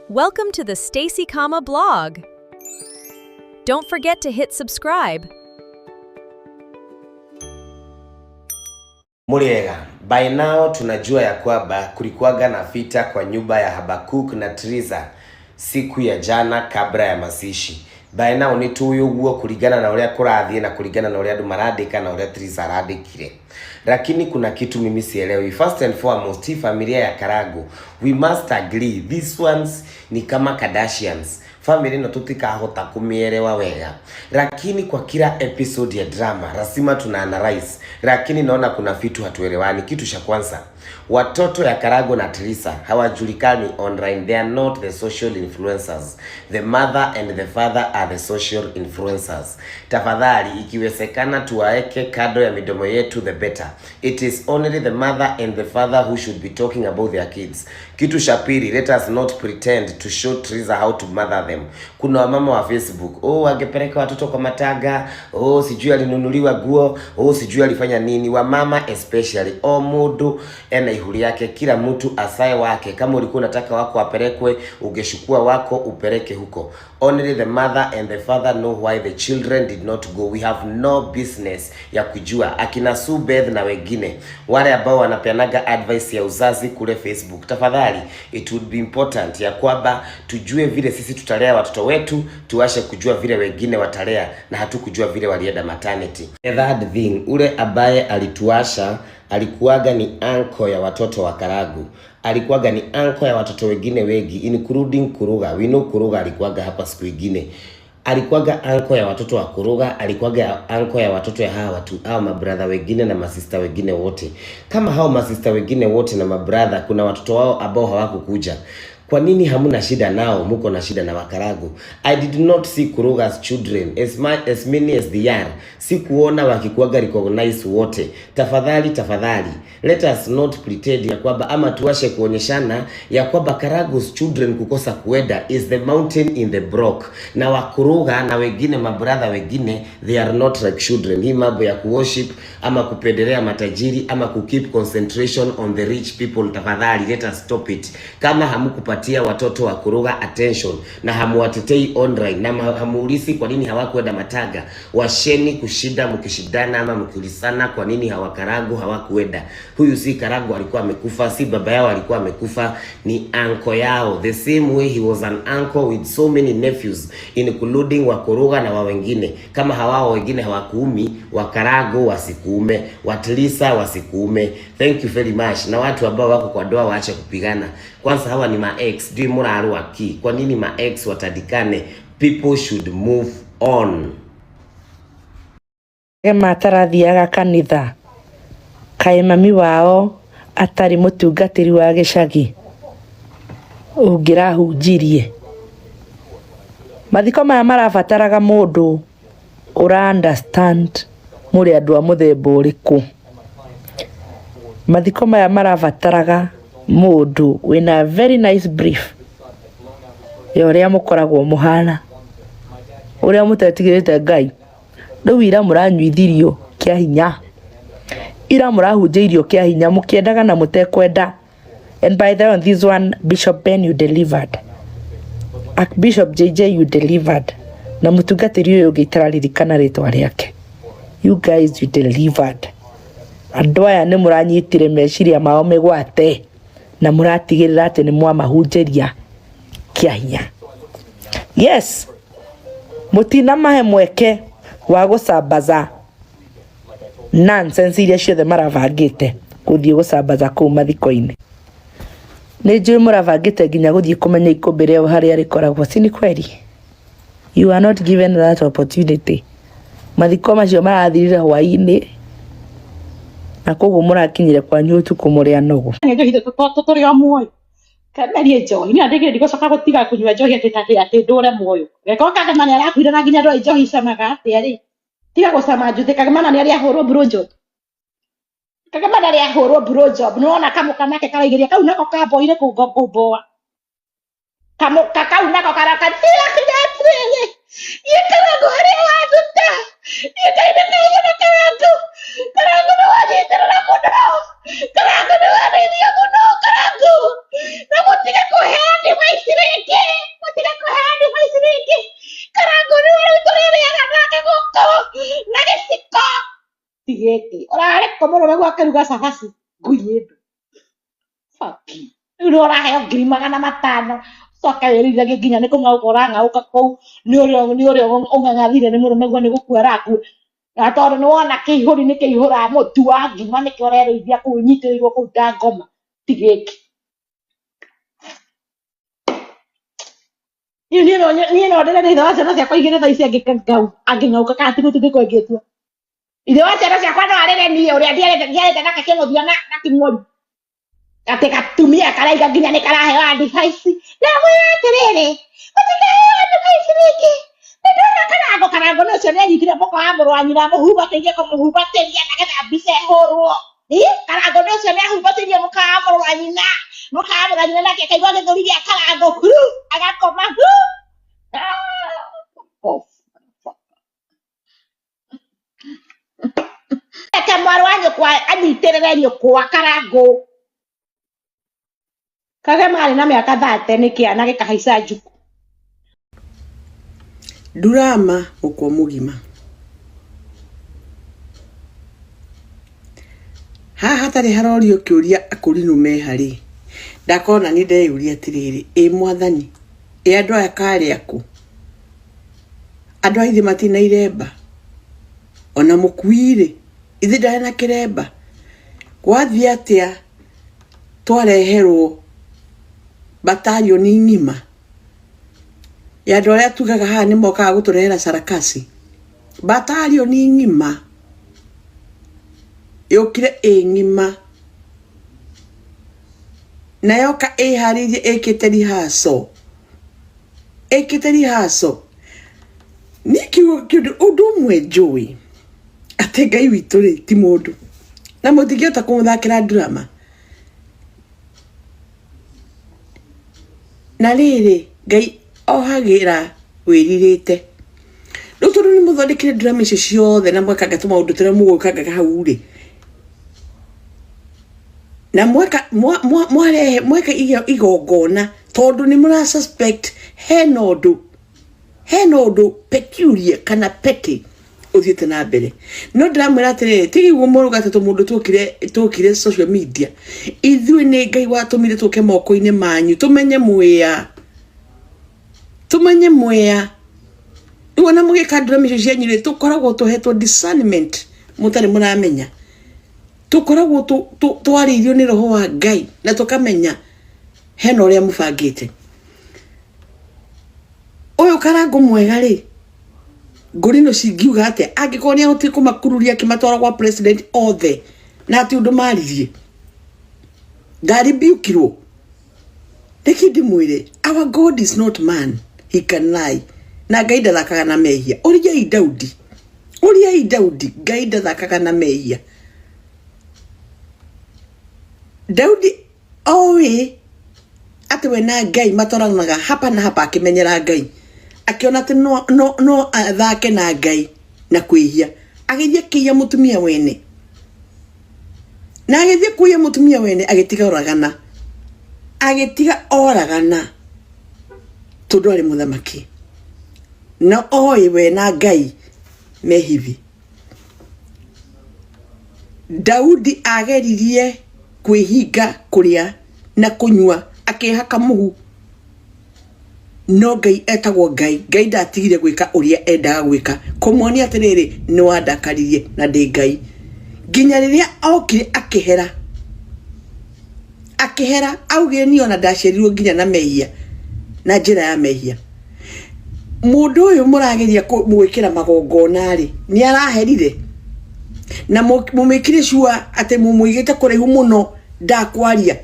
Welcome to the Stacy Kama blog. Don't forget to hit subscribe. Muriega, by now tunajua ya kwamba kulikuwaga na vita kwa nyumba ya Habakuk na Triza siku ya jana kabla ya mazishi. By now ni tuyo guo kuligana na uria kurathie na kuligana na uria andu marandika na uria Triza arandikire. Lakini kuna kitu mimi sielewi. First and foremost, hii familia ya Karago, we must agree these ones ni kama Kardashians. Family no tutikahota kumielewa wega. Lakini kwa kila episode ya drama lazima tuna analyze. Lakini naona kuna vitu hatuelewani. Kitu cha kwanza, watoto ya Karago na Triza hawajulikani online. They are not the social influencers. The mother and the father are the social influencers. Tafadhali ikiwezekana tuwaeke kado ya midomo yetu, the better. It is only the mother and the father who should be talking about their kids. Kitu cha pili, let us not pretend to show Triza how to mother them. Kuna wamama wa Facebook, angepeleka watoto kwa mataga, sijui alinunuliwa guo, sijui alifanya nini. Wamama especially, mudu ena ihuli yake, kila mtu asaye wake. Kama ulikuwa unataka wako apelekwe, ungeshukua wako upeleke huko. Only the mother and the father know why the children did not go. We have no business ya kujua. Akina Subeth na wengine wale ambao wanapeanaga advice ya uzazi kule Facebook, tafadhali it would be important ya kwamba tujue vile sisi tutalea watoto wetu, tuashe kujua vile wengine watalea na hatukujua vile walienda maternity. The third thing, ule abaye alituasha alikuwaga ni anko ya watoto wa Karago. Alikuwaga ni anko ya watoto wengine wengi, including Kuruga. We know Kuruga alikuwaga hapa siku nyingine. Alikuwaga anko ya watoto wa Kuruga, alikuwaga anko ya watoto ya hawa watu, hao mabrother wengine na masista wengine wote. Kama hao masista wengine wote na mabrother kuna watoto wao ambao hawakukuja, kwa nini hamuna shida nao, muko na shida na Wakarago? I did not see Kuruga's children as many as they are. Si kuona wakikuwaga recognize wote. Tafadhali, let us not pretend ya kwamba ama tuwashe kuonyeshana ya kwamba Karago's children kukosa kuenda is the mountain in the brook. Na Wakuruga na wengine mabrother wengine, they are not like children. Hii mambo ya kuworship ama kupendelea matajiri ama keep concentration on the rich people, tafadhali let us stop it. Kama hamukupatia watoto wa Kuruga attention na hamuwatetei online na hamuulisi kwa nini hawakwenda mataga, washeni kushida mkishidana ama mkiulisana kwa nini Karago hawakwenda. Huyu si Karago alikuwa amekufa, si baba yao alikuwa amekufa, ni uncle yao. The same way he was an uncle with so many nephews including wa Kuruga na wa wengine. Kama hawao wengine hawakuumi, wa Karago wasikuume, wa Triza wasikuume. Thank you very much. Na watu ambao wako kwa doa waache kupigana. Kwanza hawa ni ma ex, ndio murarua ki. Kwa nini ma ex watadikane? People should move on. Matarathiaga kanitha kae mami wao atari mutungatiri wa gicagi ungirahunjirie mathiko maya marabataraga mundu ura understand muri andu a muthemba uriku. Mathiko maya marabataraga mundu wina very nice brief ya uria mukoragwo muhana, uria mutetigirite Ngai. Riu ira muranyuithirio kia hinya, ira murahunjirio kia hinya mukiendaga na mutekwenda. And by the way, on this one, Bishop Ben, you delivered. Bishop JJ, you delivered. Na mutungatiri uyu ngiitararirikana ritwa riake. You guys, you delivered. Andu aya ni muranyitire meciria mao migwate na muratigirira ati ni mwamahunjiria kia hinya. Yes, mutina mahe mweke wa gusambaza nonsense iria ciothe maravangite guthie gusambaza kuu mathiko-ini. Ni njui muravangite nginya guthie kumenya ikumbi riao haria rikoragwo, si ni kweli? You are not given that opportunity. Mathiko macio marathirire hwaini na koguo murakinyire kwanyu utuku muria nogo. Njohi turi o muoyo kamerie njohi ni andike ndigocoka gutiga kunyua njohi ati ndure muoyo geko Kagame ni arakuire na nginya ndoi njohi camaga atia ri tiga gucama njuthi. Kagame ni ariahurwo blowjob, Kagame ni ariahurwo blowjob. Nona kamuka nake karaigiria kau nako kamboire kumboa kamuka kau nako karakatira kidatire Karago haria waduta yekaina kaona Karago no wanyitira na muno Karago no wanyitira muno Karago na mutiga kuheani maisireke komoro megwa keruga cabaci nguyindu fuck you urahe ngiri 500 soka yerira ginya niko ngauka ngauka kou ni urio ung'ang'athire ni murume gwa ni gukua raku na tondu ni wona kihuri ni kihura mutu wa ngima ni kiorerithia kunyitirwo kuta ngoma tigiki ni no ndere ni thawa ciana ciakwa igire thaa ici anging'auka kana ti gutu ndiko ngĩtua ithe wa ciana ciakwa no arere niĩ ũrĩa ndiarĩte nake kĩng'ũthia na kĩng'ũri atĩ gatumia karaiga nginya nĩ karaheo advice ndamwĩra atĩrĩrĩ ũtikaheo advice rĩngĩ nĩndona karango nĩ ũcio nĩanyitire mũko wa mũrũ wa nyina mũhubatĩirie kũmũhubatĩria nagetha mbica ĩhũrwo karango nĩ ũcio nĩahubatĩirie mũka wa mũrũ wa nyina nake kaigua gĩthũri gĩa karango agakoma ete mwarĩ wa nyũkwa anyitĩrĩre nyũkwa karango kage marĩ na mĩaka 30 nĩ kĩana gĩkahaica njuku Durama mũkwa mũgima haha hatarĩ harorio kĩũria akũrinũ meharĩ ndakona nĩ ndeyũria atĩrĩrĩ mwathani andũ aya karĩ aku andũ a ithe matina iremba ona mũkuire ithe ndarĩ na kĩremba gwathiĩ atĩa twareherwo batalioni ng'ima ya andũ arĩa tugaga haha nĩ mokaga gũtũrehera sarakasi batalioni ng'ima yũkire ng'ima na yoka harĩirie ĩkĩte rihaso nĩ kiugo ũndũ ũmwe njũĩ atĩ Ngai witũ rĩ ti mũndũ na mũtingĩhota kũmũthakĩra drama na rĩrĩ Ngai ohagĩra wĩrirĩte rĩu tondũ nĩ mũthondekire drama icio ciothe na mwekaga tũmaũndũ tũrĩa mũgũĩkangaga hau rĩ na mweka igongona tondũ nĩ mũra suspect hena ũndũ peculiar kana petty ũthiĩte na mbere no ndĩramwĩra atĩrĩrĩ tigiguo mũrũga atĩ mũndũ tũkire social media ithuĩ nĩ Ngai watũmire tũke moko-inĩ manyu tũmenye mwĩa rĩu ona mũgĩka drama icio cianyu rĩ tũkoragwo tũhetwo discernment mũtarĩ mũramenya tũkoragwo twarĩirio nĩ roho wa Ngai na tũkamenya hena ũrĩa mũbangĩte ũyũ karango mwega rĩ ngũrino cingiuga atĩ angĩkorwo nĩ ahotire kũmakururia akĩmatwara gwa president othe na atĩ ũndũ maririe ndaribukirwo reke ndĩmwĩre our God is not man he can lie na Ngai ndathakaga na mehia ũriai Daudi Ngai ndathakaga na mehia Daudi oĩ atĩ we na Ngai matwaranaga hapa na hapa akĩmenyera Ngai akiona atĩ no athake na Ngai na kwĩhia agĩthiĩ kĩia mũtumia wene na agĩthiĩ kũiya mũtumia wene agĩtiga oragana tondũ arĩ mũthamaki na oĩ we na Ngai mehivi Daudi ageririe kwĩhinga kũrĩa na kũnyua akĩhaka mũhu no Ngai etagwo Ngai ndatigire gwĩka ũrĩa endaga gwĩka kũmuonia atĩrĩrĩ nĩ wandakaririe na ndĩ Ngai nginya rĩrĩa okire akĩhera augire niĩ ona ndacerirwo nginya na mehia na njĩra ya mehia mũndũ ũyũ mũrageria gwĩkĩra magongona rĩ nĩ araherire na mũmĩkire shua atĩ mũmũigĩte kũraihu mũno ndakwaria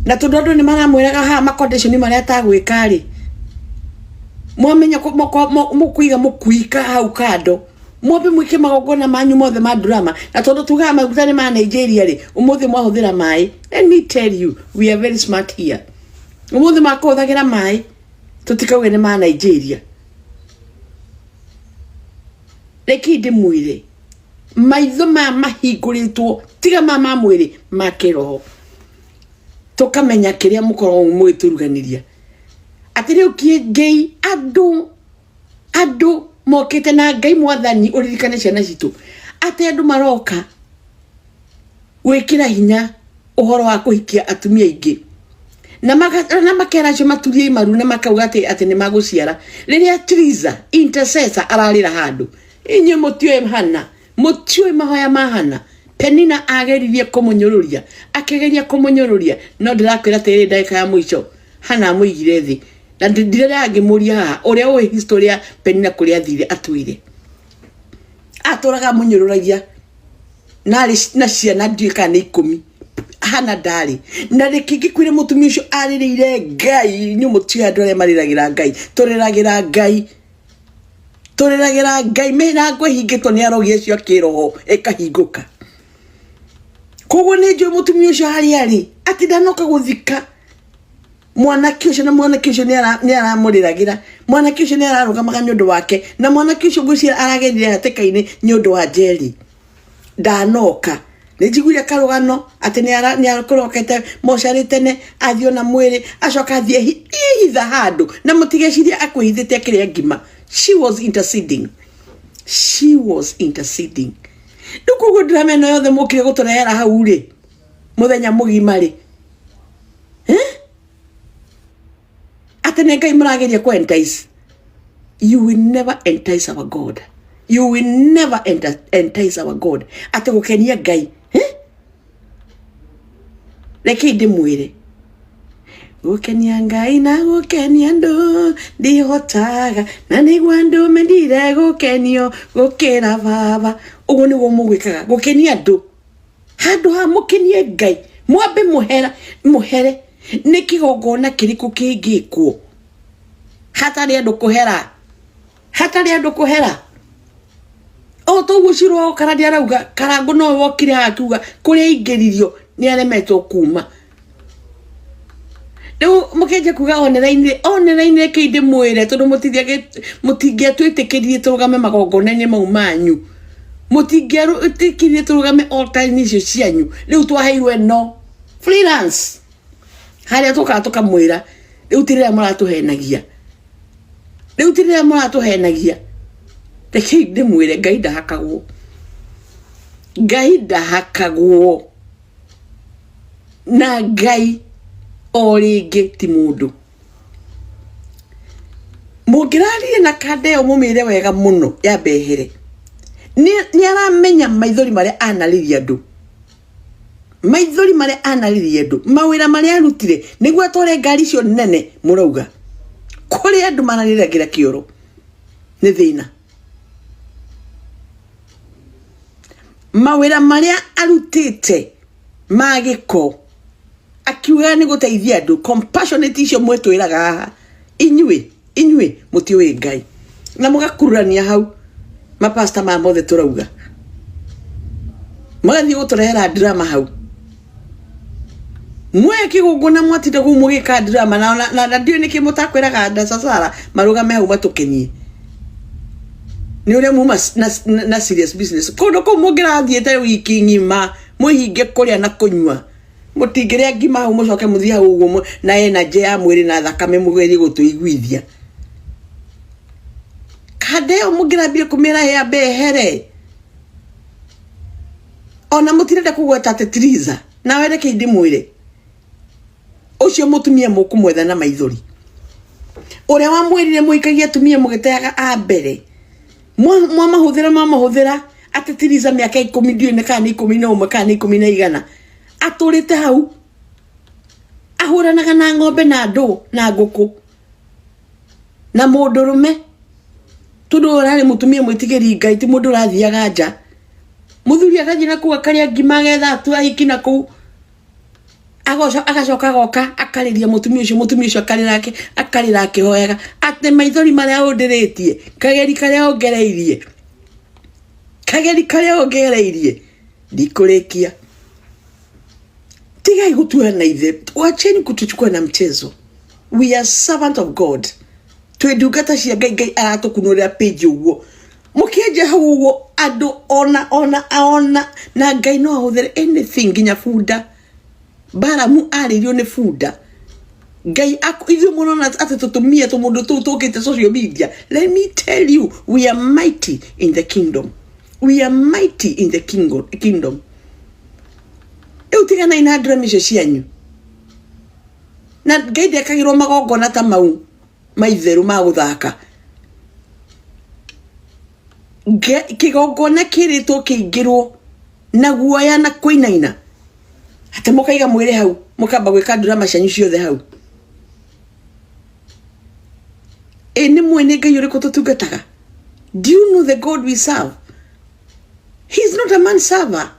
na tondũ andũ nĩ maramwĩraga haha macondition marĩa atagwĩka rĩ mwamenya mũkũiga mũkuika hau kando mwambe mwĩke magongona manyu mothe ma drama na tondũ tugaga maguta nĩ ma Nigeria rĩ ũmũthĩ mwahũthĩra maĩ let me tell you we are very smart here ũmũthĩ makũhũthagĩra maĩ tũtikauge nĩ ma Nigeria reke ndĩmwĩre maitho maya mahingũrĩtwo tiga ma mwĩrĩ ma kĩroho tũkamenya kĩrĩa mũkoragwo mũgĩturuganiria atĩ rĩu Ngai andũ mokĩte na Ngai mwathani ũririkane ciana citũ atĩ andũ maroka wekira hinya uhoro wa kuhikia atumia ingi na makera cio maturie maru na makauga ati ni maguciara riria Triza intercessor ararira handu inye mutioe hana mutioe mahoya mahana Penina ageririe kumunyururia akegeria kumunyururia no ndirakwira tiri ndaika ya mwisho hana muigire thi na ndirira angimuria uria we historia Penina kuria athire atwire aturaga munyururagia na ciana ndiika ni 10 hana ndari na rikingi kwire mutumia ucio aririire Ngai nyumutio andu aria mariragira Ngai turiragira Ngai mena ngwe hingitwo ni arogi cio kiroho ikahinguka koguo ni njui mutumia ucio ari ati ndanoka guthika mwanake ucio na mwanake ucio ni aramuriragira mwanake ucio ni ararugamaga ni undu wake na mwanake ucio ngwicira aragerire hatikaini ni undu wa Njeri ndanoka Nejiguria karugano ati ni akorokete moshari tene athio na mwiri acoka athie hitha handu na mutigeciria akuhithite kiria ngima. She was interceding ndukugo drama no yothe mukire guturehera hau ri muthenya mugima ri ati ne Ngai murageria ku entice. You will never entice our God. You will never entice our God. Ati gukenia Ngai Leki ndimwire gukenia Ngai na gukenia ndu ndihotaga na nigwa ndu mendire gukenio gukira baba ugu niguo mugwikaga gukenia ndu handu ha mukenie Ngai mwambe muhere ni kigongona kiriku kingikwo hatari andu kuhera o to gucirwo kana ndiarauga karangu no wokire akiuga kuria ingiririo ni aremetwo kuma Leo mukeje kuga online kinde mwire tondu mutingia twitikirie turugame magongona-ini mau manyu mutingia turugame altar-ini icio cianyu riu twaheirwe no freelance haria tukamwira riu tirira muratuhenagia reke ndimwire Ngai ndahakagwo na Ngai oringi ti mundu mugirarire na Kadeo mumire wega muno ya behere ni aramenya maithori maria anariria andu mawira maria arutire niguo atware ngari cio nene murauga kuri andu manariragira kioro ni thina mawira maria arutite magiko akiuga ni guteithia andu compassionate icio mwetwiraga haha inyue mutioe Ngai na mugakururania hau mapasta ma mothe turauga magathi guturehera drama hau mwe kigunguna mwatinde kumugika drama na ndio niki mutakwiraga ndasasara marugame hau matukenyie ni ure muma na serious business kondo ko mugira thiete wiki ngima muhinge kuria na kunywa mutingiria ngima hau mucoke muthia hau uguo na energy ya mwiri na thakame mugeri gutuiguithia Kadeo mugira bia kumira ya behere ona mutirende kugweta Triza na were kindi mwire ucio mutumia mukumwetha na maithori uria wa mwirire muikagia tumia mugiteaga a mbere mahudhira ati Triza miaka 10 ndio ne kana 11 kana 11 aturite hau ahuranaga na ng'ombe na ndu na nguku na mundurume tundu rari mutumia mwitigiri Ngai ti mundu rathiaga nja muthuri akajina kuga karia ngima getha tu ahikina ku agacoka goka akariria mutumia ucio akarira akihoyaga ati maithori maria undiritie kageri karia ongereirie ndikurikia tigai gutuana ithe wacheni kutuchukua na mchezo. We are servant of God twedugata cia Ngai aratukunuria page uguo mukienje hau uguo andu ona na Ngai no ahuthere anything nginya funda baramu aririo ni funda Ngai ithu muno ati tutumia tumundu tukite social media. Let me tell you, we are mighty in the kingdom. riu tigana ina ndrem icio cianyu na Ngai ndekagirwo magongona ta mau maitheru ma guthaka kigongona kiritwo kiingirwo na guoya na kuinaina ate mukaiga mwire hau mukamba gwika drama cianyu ciothe hau ni mwene Ngai uriku tutungataga. Do you know the God we serve? He's not a man server.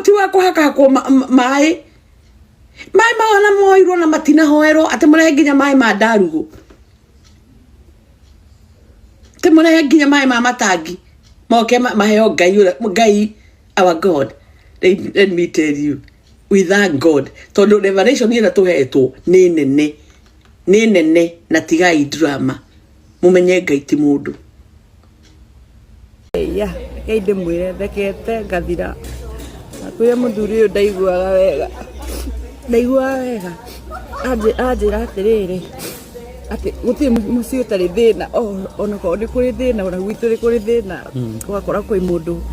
Tiwa kuhaka kwa mai maona moirwo na matina hoero ate murehe nginya mai ma ndarugo te murehe nginya mai ma matangi moke maheo Ngai our God. Let me tell you, we thank God tondu revelation ira tuhetwo ni nene na tigai drama mumenye Ngai ti mundu Ngai ndimwire thekete ngathira akuya muthuri uyu ndaiguaga wega anjira atiriri ati guti muci utari thina ona ko ni kuri thina ona gwitu ri kuri thina gwakora kwi mundu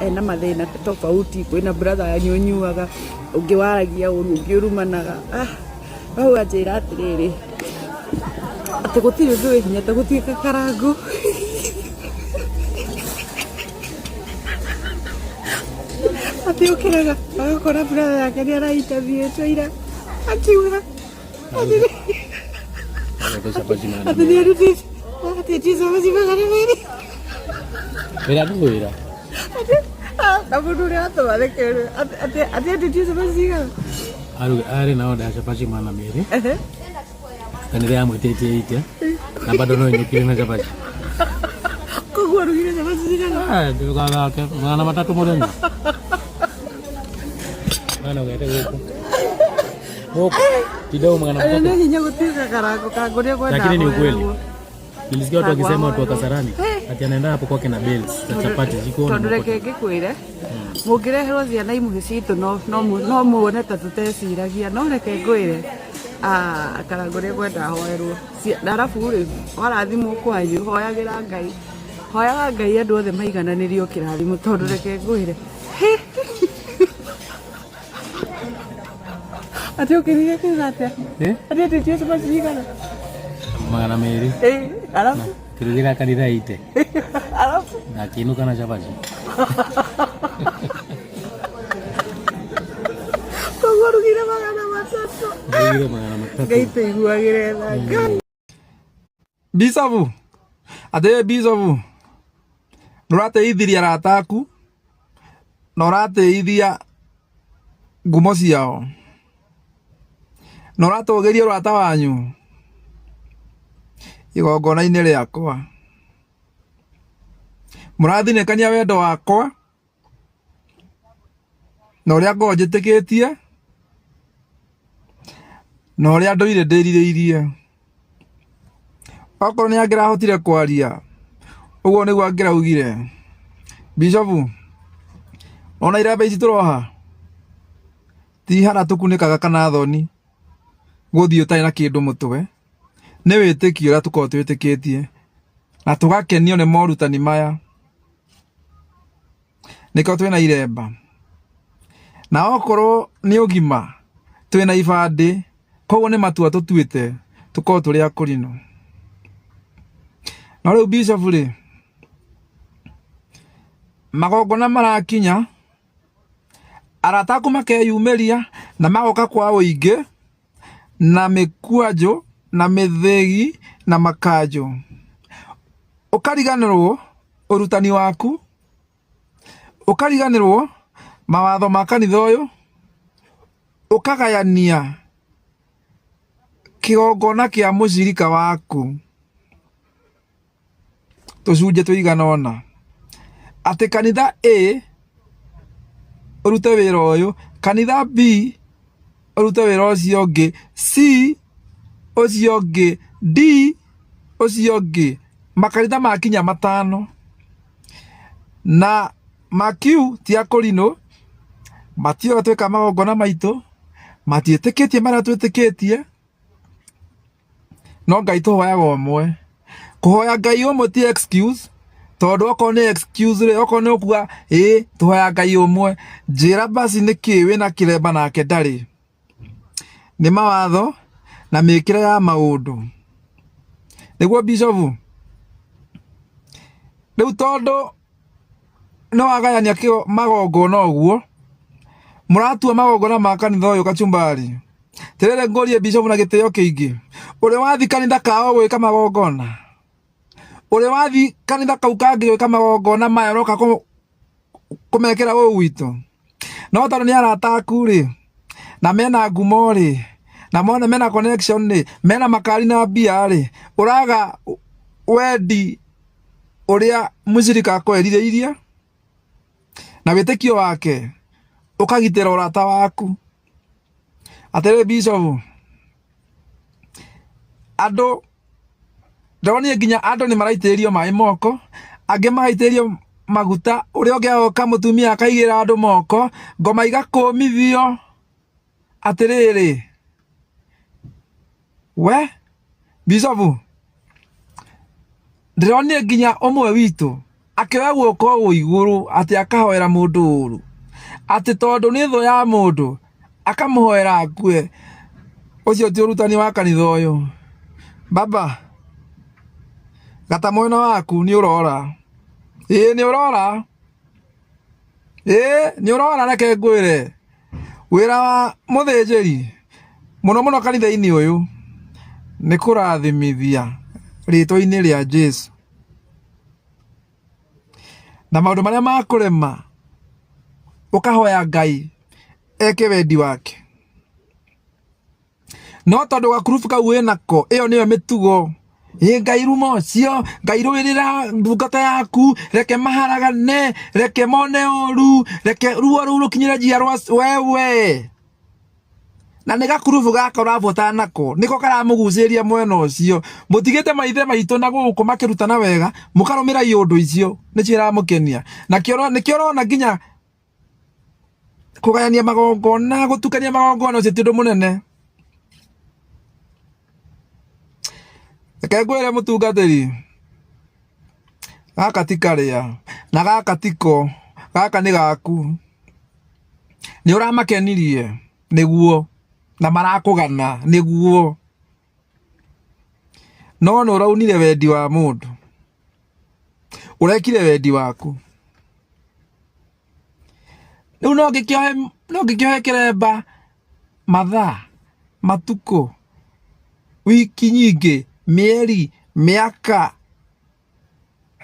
ena mathina tofauti kwina brother anyunyuaga ungi waragia uru ungi urumanaga au anjira atiriri ati gutiri undu wi hinya ta gutuika karangu ati ukiraga agakora brother yake ni ara interview ira akiuga ati ni aruti ati jizo mazimagara meri era nduira Nabudu ato balekere ati jizo mazimagara ari na oda chapachi mana meri kanire amwetete ite na bado no nyukiri na chapachi kogwa rugire chapachi kana ndio kana ke mana matatu moreni mana ngete huko kidogo mwana mtoto. Ndio hinya kutika karako kangoria kwenda. Lakini ni ukweli. Nilisikia watu wakisema watu wa Kasarani ati anaenda hapo kwake na bells za chapati ziko. Tondureke gikwire. Mugireherwo ciana imuhe citu no muone ta tuteciragia no reke ngwire. Karangoria kwenda hoerwo. Na arafu ri warathimwo kwanyu hoyagira Ngai. Hoyaga Ngai andu othe maigananirio kirathimo tondureke ngwire. Ati ukiriga kizate ati tio sababu sigana magana meri alafu kiriga kanira ite alafu na kinuka na chapaji kogorugire magana matatu gaite iguagire na bisabu ate bisabu norate ithiria rataku norate ithia ngumo ciao noratogeria rata wanyu igongona-inĩ rĩakwa mũrathinĩkania wendo wakwa na ũrĩa ngoragwo njĩtĩkĩtie na ũrĩa ndũire ndĩrirĩirie okorwo nĩ angĩrahotire kwaria ũguo nĩguo angĩraugire Bishop ona irembe ici tũroha ti hana tũkunĩkaga kana thoni gũthiĩ ũtarĩ na kĩndũ mũtwe nĩ wĩtĩkio ũrĩa tũkoragwo twĩtĩkĩtie na tũgakenio nĩ morutani maya nĩkĩo twĩna iremba na okorwo nĩ ũgima twĩna ibandĩ koguo nĩ matua tũtuĩte tũkorwo tũrĩ akũrinũ na rĩu Bishop rĩ magongona marakinya arata aku makeyumĩria na magoka kwa ũingĩ na mĩkwanjũ na mĩthĩgi na makanjũ ũkariganĩrwo ũrutani waku ũkariganĩrwo mawatho ma kanitha ũyũ ũkagayania kĩgongona kĩa mũcirika waku tũcunjĩ tũigana ũna atĩ kanitha A ũrute wĩra ũyũ kanitha B urute wĩra ũcio ũngĩ C ũcio ũngĩ D ũcio ũngĩ makanitha makinya matano na makiu ti akũrinũ matioga twĩka magongona maitũ matiĩtĩkĩtie marĩa twĩtĩkĩtie no Ngai tũhoyaga ũmwe kũhoya Ngai ũmwe ti excuse Todo oko ne excuse re oko ne okuga tuhoya Ngai umwe njira basi niki wina kireba nake ndari ni mawatho na mikire ya maundu niguo Bishop riu todo no wagayania kio magongona uguo muratua magongona ma kanitha uyu Kachumbari terere ngorie Bishop na giteo kingi uri wathi kanitha kao gwika magongona uri wathi kanitha kau kangi gwika magongona maya roka kumekera we witu no tano ni arata aku ri na mena ngumo ri na mona mena connection ri mena makari na bia ri uraga wendi uria muzirika kweritheirie na witekio wake ukagitera urata waku atere Bishop ando ndoni nginya ando ni maraiterio mai moko ange maraiterio maguta uria ungeoka mutumia akaigira andu moko ngoma igakumithio atiriri we Bishop ndoni nginya umwe witu akioya guoko go iguru ati akahoera mundu uru ati tondu ni tho ya mundu akamuhoera akue ucio ti urutani wa kanitha uyu baba gata mwena waku ni urora ni urora ni urora reke ngwire wira wa muthinjiri muno kanitha-ini uyu ni kurathimithia ritwa-ini ria Jesu na maundu maria makurema ukahoya Ngai eke wendi wake no tondu gakurubu kau winako iyo niyo mitugo Ngai rumo cio Ngai ruirira ndungata yaku reke maharagane reke mone uru reke ruo ru rukinyira njiarwa wewe na nä gakurubu gaka ũravota nako nĩko karamugucĩria mwena ũcio mũtigĩte maithe maitũ na gũkũ makĩrutana wega mũkarũmĩra iũndũ icio nĩcio iramũkenia nĩkĩo ũrona nginya kũgayania magongona gũtukania magongona ũcio ti ũndũ mũnene reke ngwĩre mũtungatĩri gaka ti karĩa na gaka tiko gaka nĩ gaku nĩ ũramakenirie nĩguo na marakugana niguo no uraunire wendi wa mundu urekire wendi waku riu no ngikiohe kiremba mathaa matuko wiki nyingi mieri miaka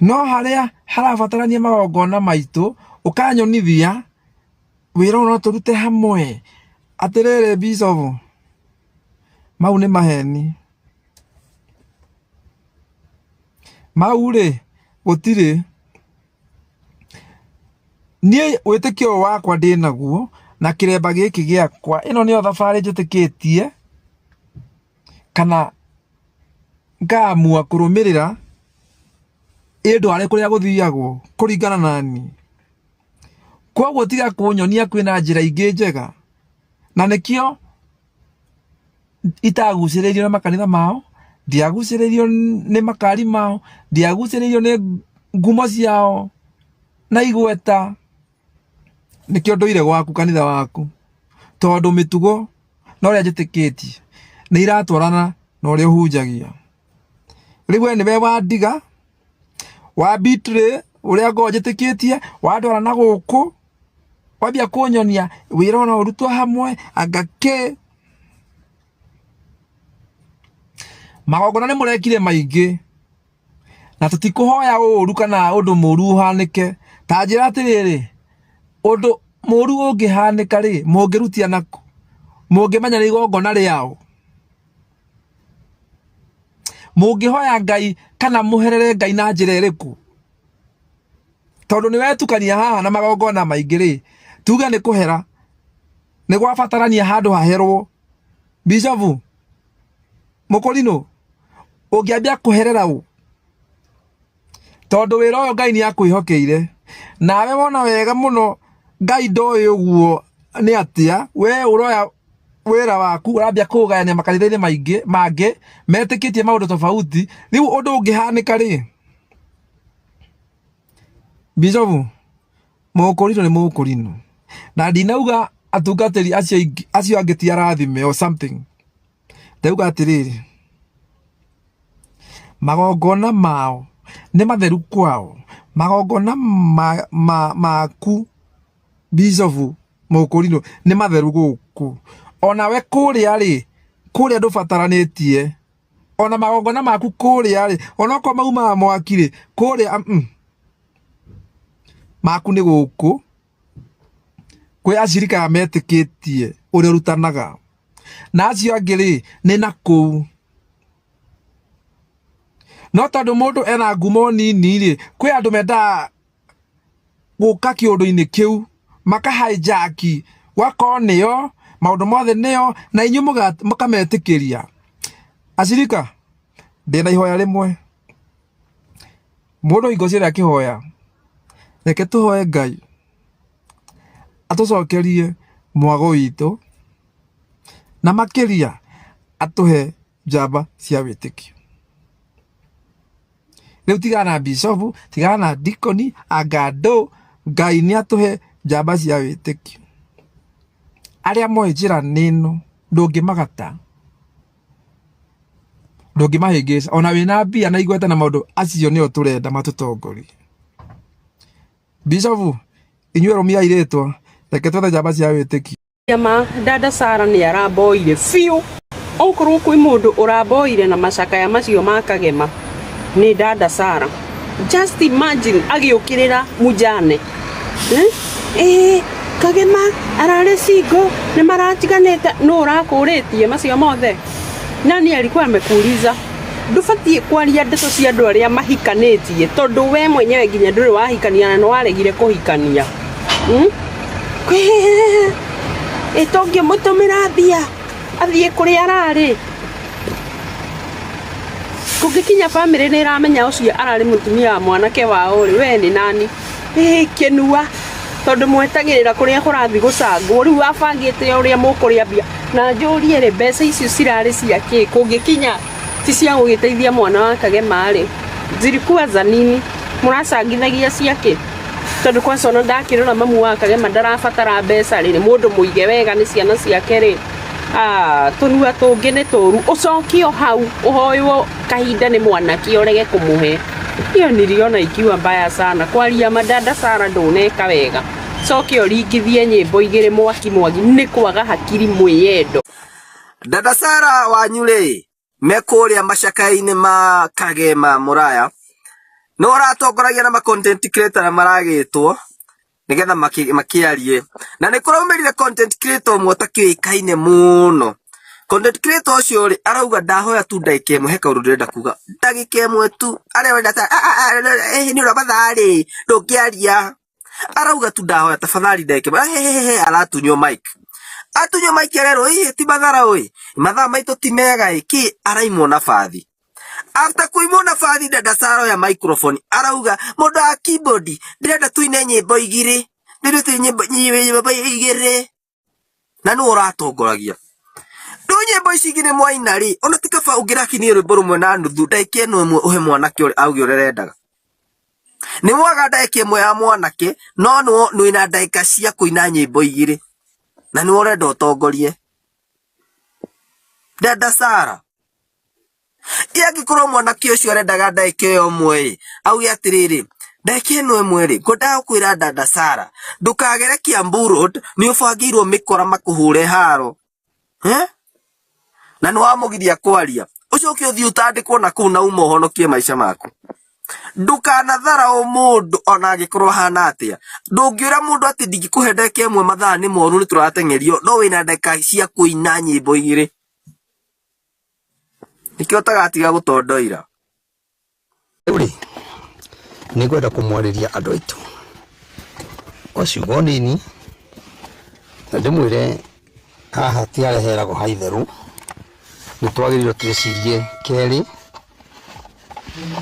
no haria harabatarania magongona maitu ukanyonithia wira no turute hamwe atirere Bishop mau ni maheni mau ri gutiri nie witikio wakwa ndinaguo na kiremba giki giakwa ino niyo thabari njitikitie kana ngamua kurumirira ndware kuria guthiagwo kuringana nani koguo tiga kunyonia kwina njira ingi njega na nikio itagucĩrĩirio na makanitha mao ndiagucĩrĩirio nĩ makari mao ndiagucĩrĩirio nĩ ngumo ciao na igweta nikio ndũire gwaku kanitha waku tondu mitugo na ũrĩa njĩtĩkĩtie nĩ iratwarana na ũrĩa ũhunjagia rĩu we nĩwe wandiga wa betray ũrĩa ngo njĩtĩkĩtie wandwara na gũkũ wabia kunyonia wira ona urutwa hamwe agake magongona ni murekire maingi na tutikuhoya uru kana undu muru uhanike ta njira atiriri undu muru ungihanika ri mungirutia nako mungimenya ni igongona riao mungihoya Ngai kana muherere Ngai na njira iriku tondu ni wetukania haha na magongona maingi ri tuga ni kuhera ni gwabatarania handu haherwo Bishop Mukorino ungiambia kuherera u tondu wira uyu Ngai ni akwihokeire nawe wona wega muno Ngai ndoĩ uguo ni atia we uroya wira waku urambia kugayania makanitha-ini maingi mangi metikitie maundu tofauti riu undu ungihanika ri Bishop Mũkũrinũ nĩ Mũkũrinũ na ndinauga atungatĩri acio angĩ ti arathime or something. Ndauga atĩrĩrĩ, magongona mao nĩ matheru kwao, magongona maku Bishop Mũkũrinũ nĩ matheru gũkũ. Ona we kũrĩa rĩ, kũrĩa ndũbataranĩtie. Ona magongona maku kũrĩa rĩ, ona kwa mauma mwaki rĩ, kũrĩa maku nĩ gũkũ. Kwĩ acirika metĩkĩtie ũrĩa ũrutanaga. Na acio angĩ rĩ, nĩ na kũu. No tondũ mũndũ ena ngumo nini rĩ, kwĩ andũ mendaga gũka kĩũndũ-inĩ kĩu, makahaijaki, wakorwo nĩo, maũndũ mothe nĩo, na inyuĩ mũkametĩkĩria. Acirika, ndĩna ihoya rĩmwe. Mũndũ hingo ciothe akĩhoya, reke tũhoe Ngai atũcokerie mwago witũ, na makĩria atũhe njamba cia wĩtĩkio. Rĩu tigana na Bishop, tigana na Deacon, Angandũ, Ngai nĩ atũhe njamba cia wĩtĩkio. Arĩa moĩ njĩra nĩno, ndũngĩmagata, ndũngĩmahĩngĩca. Ona wĩna mbia na igweta na maũndũ acio nĩo tũrenda matũtongorie. Bishop, inyuĩ rũmia irĩtwa, reke twethe njamba cia wĩtĩkio. Dada Sarah nĩ aramboire biũ. Okorwo kwĩ mũndũ ũramboire na macakaya macio ma Kagema nĩ Dada Sarah. Just imagine agĩũkĩrĩra Mujane. Kagema ararĩ single, nĩ maratiganĩte, no ũrakũrĩtie macio mothe. Nani alikuwa amekuuliza? Ndũbatiĩ kwaria ndeto cia andũ arĩa mahikanĩtie, tondũ we mwenyewe nginya ndũrĩ wahikania na nĩwaregire kũhikania. Tũngĩmũtũmĩra mbia athiĩ kũrĩa ararĩ. Kũngĩkinya bamĩrĩ nĩ ĩramenya ũcio ararĩ mũtumia wa mwanake wao rĩ, we nĩ nani? Kĩnua, tondũ mwetagĩrĩra kũrĩa kũrathiĩ gũcangwo, rĩu abangĩte ũrĩa mũkũrĩa mbia. Na njũrie rĩ, mbeca icio cirarĩ cia kĩ? Kũngĩkinya ti cia gũgĩteithia mwana wa Kagema rĩ, zilikuwa za nini? Mũracangithagia cia kĩ? Tondũ kwa cona ndakĩrora mamu wa Kagema ndarabatara mbeca rĩ, mũndũ mũige wega nĩ ciana ciake rĩ. Tũnua tũngĩ nĩ tũru, ũcokio hau ũhoywo kahinda nĩ mwanake ũrege kũmũhe. Hiyo niliona ikiwa mbaya sana. Kwaria Dada Sarah ndũneka wega. Cokio ringithie nyĩmbo igĩrĩ mwaki nĩ kwaga hakiri mwĩyendo. Dada Sarah wanyure mekũrĩa macakainĩ ma Kagema Muraya no ratongoragia na content creator na maragĩtwo nigetha makiarie na nĩ kũraumĩrire content creator ũmwe ũtakĩũĩkaine mũno. Content creator ũcio rĩ arauga ndahoya tu ndagĩka ĩmwe he kaũndũ ndĩrenda kuga, ndagĩka ĩmwe tu, arĩa wenda ta nĩ ũrabatharĩ ndũngĩaria, arauga tu ndahoya tafadhali ndagĩka ĩmwe, aratunywo mic. Atunyo mic rero ti mathara oi, mathaa maitũ ti mega ki araimwo na bathi. After kuimwo na bathi Dada Sarah ya microphone arauga mũndũ wa keyboard ndĩrenda tuine nyĩmbo igĩrĩ, ndĩrenda nyĩmbo igĩrĩ, na nũ ũratongoragia. Ndũ nyĩmbo ici igĩrĩ mwaina rĩ, ona ti kaba ũngĩrakinie rwĩmbo rũmwe na nuthu ndagĩka ĩno ĩmwe ũhe mwanake ũrĩa auge ũrĩa arendaga. Nĩ mwaga ndagĩka ĩmwe ya mwanake no wĩna ndagĩka cia kũina nyĩmbo igĩrĩ. Na nĩ ũrenda ũtongorie Dada Sarah. Angĩkorwo mwanake ũcio arendaga ndagĩka ĩyo ĩmwe auge atĩrĩrĩ, ndagĩka ĩno ĩmwe rĩ, ngwendaga kwĩra Dada Sarah ndũkagere Kiambu Road nĩ ũbangĩirwo mĩkora makũhũre haro. Na nĩ wamũgiria kwaria ũcoke ũthiĩ ũtandĩkwo na kũu na uma ũhonokie maica maku. Ndukanathara mũndũ ona angĩkorwo hana atĩa. Ndũngĩũra mũndũ atĩ ndingĩkũhe ndagĩka ĩmwe mathaa nĩ moru nĩ tũrateng'erio no wĩna ndagĩka cia kũina nyĩmbo igĩrĩ. Nĩkĩo ũtagatiga gũtondoira. Rĩu rĩ nĩngwenda kũmwarĩria andũ aitũ o ciugo nini na ndĩmwĩre haha ti hareheragwo ha itherũ, nĩ twagĩrĩirwo twĩcirie kerĩ,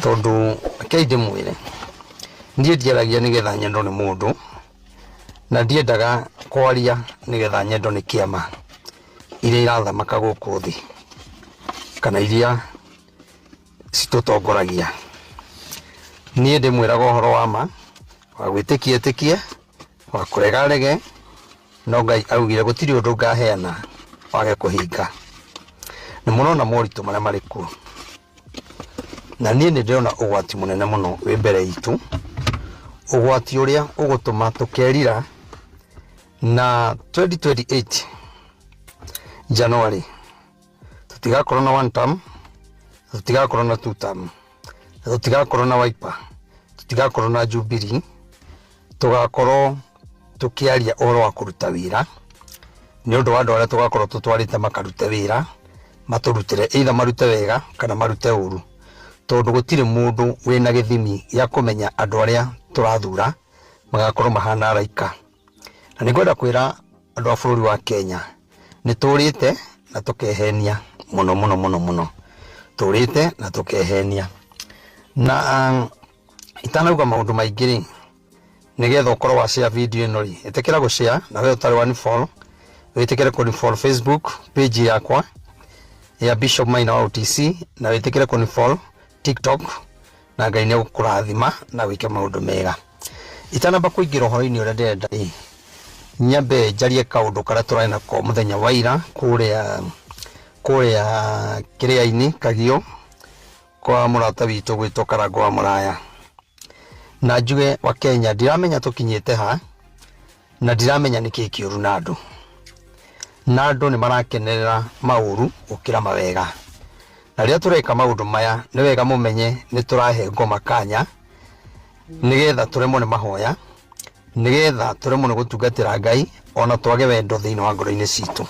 tondũ kei ndĩmwĩre niĩ ndiaragia nĩgetha nyendwo nĩ mũndũ na ndiendaga kwaria nĩgetha nyendwo nĩ kĩama iria irathamaka gũkũ thĩ kana iria citũtongoragia. Niĩ ndĩmwĩraga ũhoro wa ma wa gwĩtĩkia wa kũrega rege, no Ngai augire gũtirĩ ũndũ ngaheana wage kũhinga. Nĩ mũrona moritũ marĩa marĩ kuo, na niĩ nĩ ndĩrona ũgwati mũnene mũno wĩ mbere itũ, ũgwati ũrĩa ũgũtũma tũkerira na 2028 January tutigakorwo na one term, tutigakorwo na two term, tutigakorwo na Wiper, tutigakorwo na Jubilee, tugakorwo tukiaria ũhoro wa kũruta wĩra nĩ ũndũ wa andũ arĩa tugakorwo tũtwarĩte makaruta wĩra, maturutire either marute wega kana marute ũru, tondũ gũtirĩ mũndũ wĩna gĩthimi gĩa kũmenya andũ arĩa tũrathura magakorwo mahana araika. Na nĩngwenda kwĩra andũ a bũrũri wa Kenya, nĩ tũrĩte na tũkehenia mũno, tũrĩte na tũkehenia. Na itanauga maũndũ maingĩ rĩ, nĩgetha ũkorwo wa share video ĩno rĩ, ĩtĩkĩra gũ share, na wewe ũtarĩ wa follow wĩtĩkĩre kũ follow Facebook page yakwa ya Bishop Maina wa OTC, na wĩtĩkĩre kũ follow TikTok, na Ngai nĩ gũkũrathima na wĩke maũndũ mega. Itanamba kũingĩra ũhoro-inĩ ũrĩa ndĩrenda rĩ, nyambe njarie kaũndũ karĩa tũrarĩ nako mũthenya wa ira kũrĩa kĩrĩa-inĩ Kagio kwa mũrata witũ gwĩtwo Karangũ wa Mũraya. Na njuge wa Kenya, ndiramenya tũkinyĩte ha, na ndiramenya nĩkĩĩ kĩũru na andũ. Na andũ nĩ marakenerera maũru gũkĩra mawega. Na rĩrĩa tũreka maũndũ maya nĩ wega mũmenye nĩ tũrahe ngoma kanya, nĩgetha tũremwo nĩ mahoya, nĩgetha tũremwo nĩ gũtungatĩra Ngai, ona twage wendo thĩinĩ wa ngoro-inĩ citũ.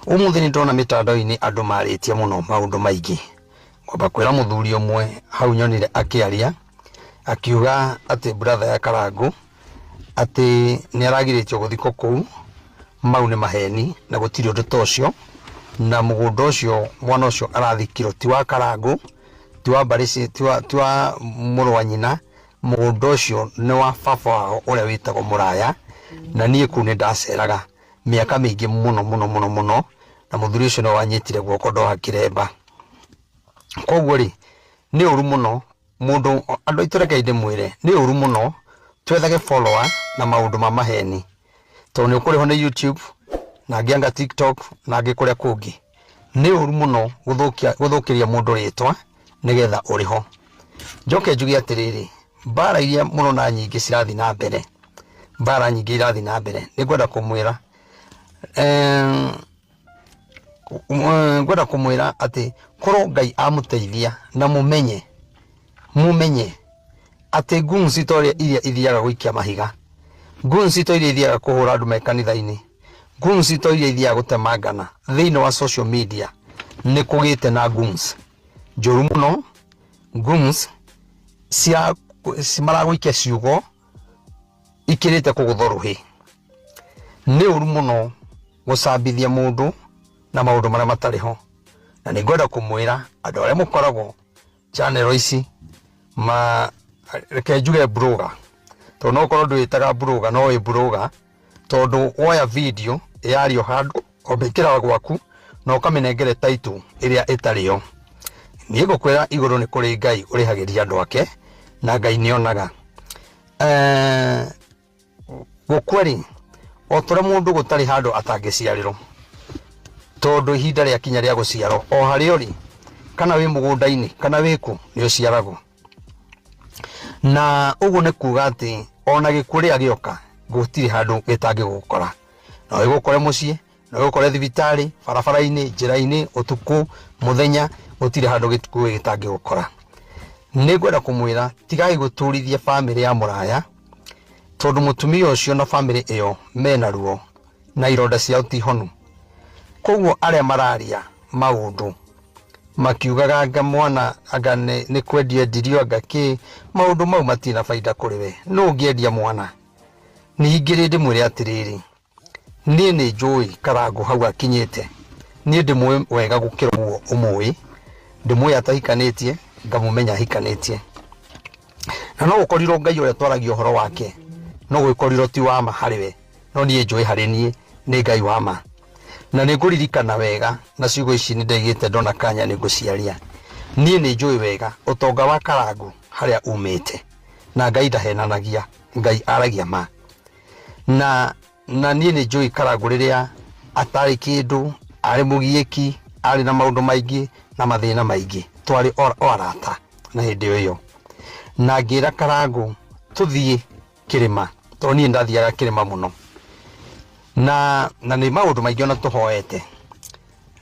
Ũmũthĩ nĩ ndona mĩtandao-inĩ andũ marĩtie mũno maũndũ maingĩ. Ngwamba kwĩra mũthuri ũmwe hau nyonire akĩaria, akiuga atĩ brother ya Karangũ atĩ nĩ aragirĩtio gũthikwo kũu, mau nĩ maheni na gũtirĩ ũndũ ta ũcio, na mũgũnda ũcio mwana ũcio arathikirwo ti wa Karangũ, ti wa Mbarĩci, ti wa mũrũ wa nyina, mũgũnda ũcio nĩ wa baba wao ũrĩa wĩtagwo Mũraya, na niĩ kũu nĩ ndaceraga mĩaka mĩingĩ mũno, na mũthuri ũcio nĩ wanyitire guoko ndoha kĩremba. Koguo rĩ, nĩ ũru mũno mũndũ, andũ aitũ reke ndĩmwĩre, nĩ ũru mũno twethage follower na maũndũ ma maheni, tondũ nĩ ũkũrĩho nĩ YouTube na angĩ TikTok na angĩ kũrĩa kũngĩ. Nĩ ũru mũno gũthũkĩria mũndũ rĩtwa nĩgetha ũrĩho. Njoke njuge atĩrĩrĩ, mbara iria mũrona nyingĩ cirathiĩ na mbere, mbara nyingĩ irathiĩ na mbere, nĩngwenda kũmwĩra atĩ korwo Ngai amũteithia na mũmenye atĩ goons to iria ithiaga gũikia mahiga, goons to iria ithiaga kũhũra andũ me kanitha-inĩ, goons to iria ithiaga gũtemangana thĩinĩ wa social media, nĩ kũgĩte na goons njũru mũno, goons maragũikia ciugo ikĩrĩte kũgũtha rũhĩ. Nĩ ũru mũno gũcambithia mũndũ na maũndũ marĩa matarĩ ho, na nĩ ngwenda kũmwĩra andũ arĩa mũkoragwo channel ici reke njuge blogger, tondũ no korwo ndwĩtaga blogger no wĩ blogger, tondũ woya video yario handũ ũmĩkĩra gwaku na ũkamĩnengere title ĩrĩa ĩtarĩ yo. Niĩ ngũkwĩra igũrũ nĩ kũrĩ Ngai ũrĩhagĩria andũ ake, na Ngai nĩonaga. Gũkũrĩ o tũrĩa mũndũ gũtarĩ handũ atangĩciarĩrwo, tondũ ihinda rĩa kinya rĩa gũciarwo o harĩa ũrĩ, kana wĩ mũgũnda-inĩ kana wĩku nĩ ũciaragwo. Na ũguo nĩ kuuga atĩ ona gĩkuũ rĩrĩa gĩoka gũtirĩ handũ gĩtangĩgũkora. No gĩgũkore mũciĩ, no gĩgũkore thibitarĩ, barabara-inĩ, njĩra-inĩ, ũtukũ, mũthenya, gũtirĩ handũ gĩkuũ gĩtangĩgũkora. Nĩ ngwenda kũmwĩra tigai gũtũrithia bamĩrĩ ya Mũraya, tondũ mũtumia ũcio na bamĩrĩ ĩyo mena ruo na ironda ciao ti honu. Koguo arĩa mararia maũndũ makiugaga anga mwana anga nĩ kwendia ndirio anga kĩ, maũndũ mau matina baida kũrĩ we. No ũngĩendia mwana. Ningĩ rĩ ndĩmwĩre atĩrĩrĩ, niĩ nĩ njũĩ Karangũ hau akinyĩte, niĩ ndĩmũĩ wega gũkĩra ũguo ũmũĩ, ndĩmũĩ atahikanĩtie, ngamũmenya ahikanĩtie. Na no gũkorirwo Ngai ũrĩa twaragia ũhoro wake, no gũkorirwo ti wa ma harĩ we, no niĩ njũĩ harĩ niĩ nĩ Ngai wa ma. Na nĩ ngũririkana wega na ciugo ici nĩ ndaigĩte ndona kanya nĩ ngũciaria. Niĩ nĩ njũĩ wega ũtonga wa Karangũ harĩa umĩte, na Ngai ndahenanagia. Ngai aragia ma na niĩ nĩ njũĩ Karangũ rĩrĩa atarĩ kĩndũ, arĩ mũgiĩki, arĩ na maũndũ maingĩ na mathĩna maingĩ, twarĩ o arata na hĩndĩ ĩyo. Na ngĩra Karangũ tũthiĩ kĩrĩma, tondũ niĩ ndathiaga kĩrĩma mũno, na nĩ maũndũ maingĩ ona tũhoete,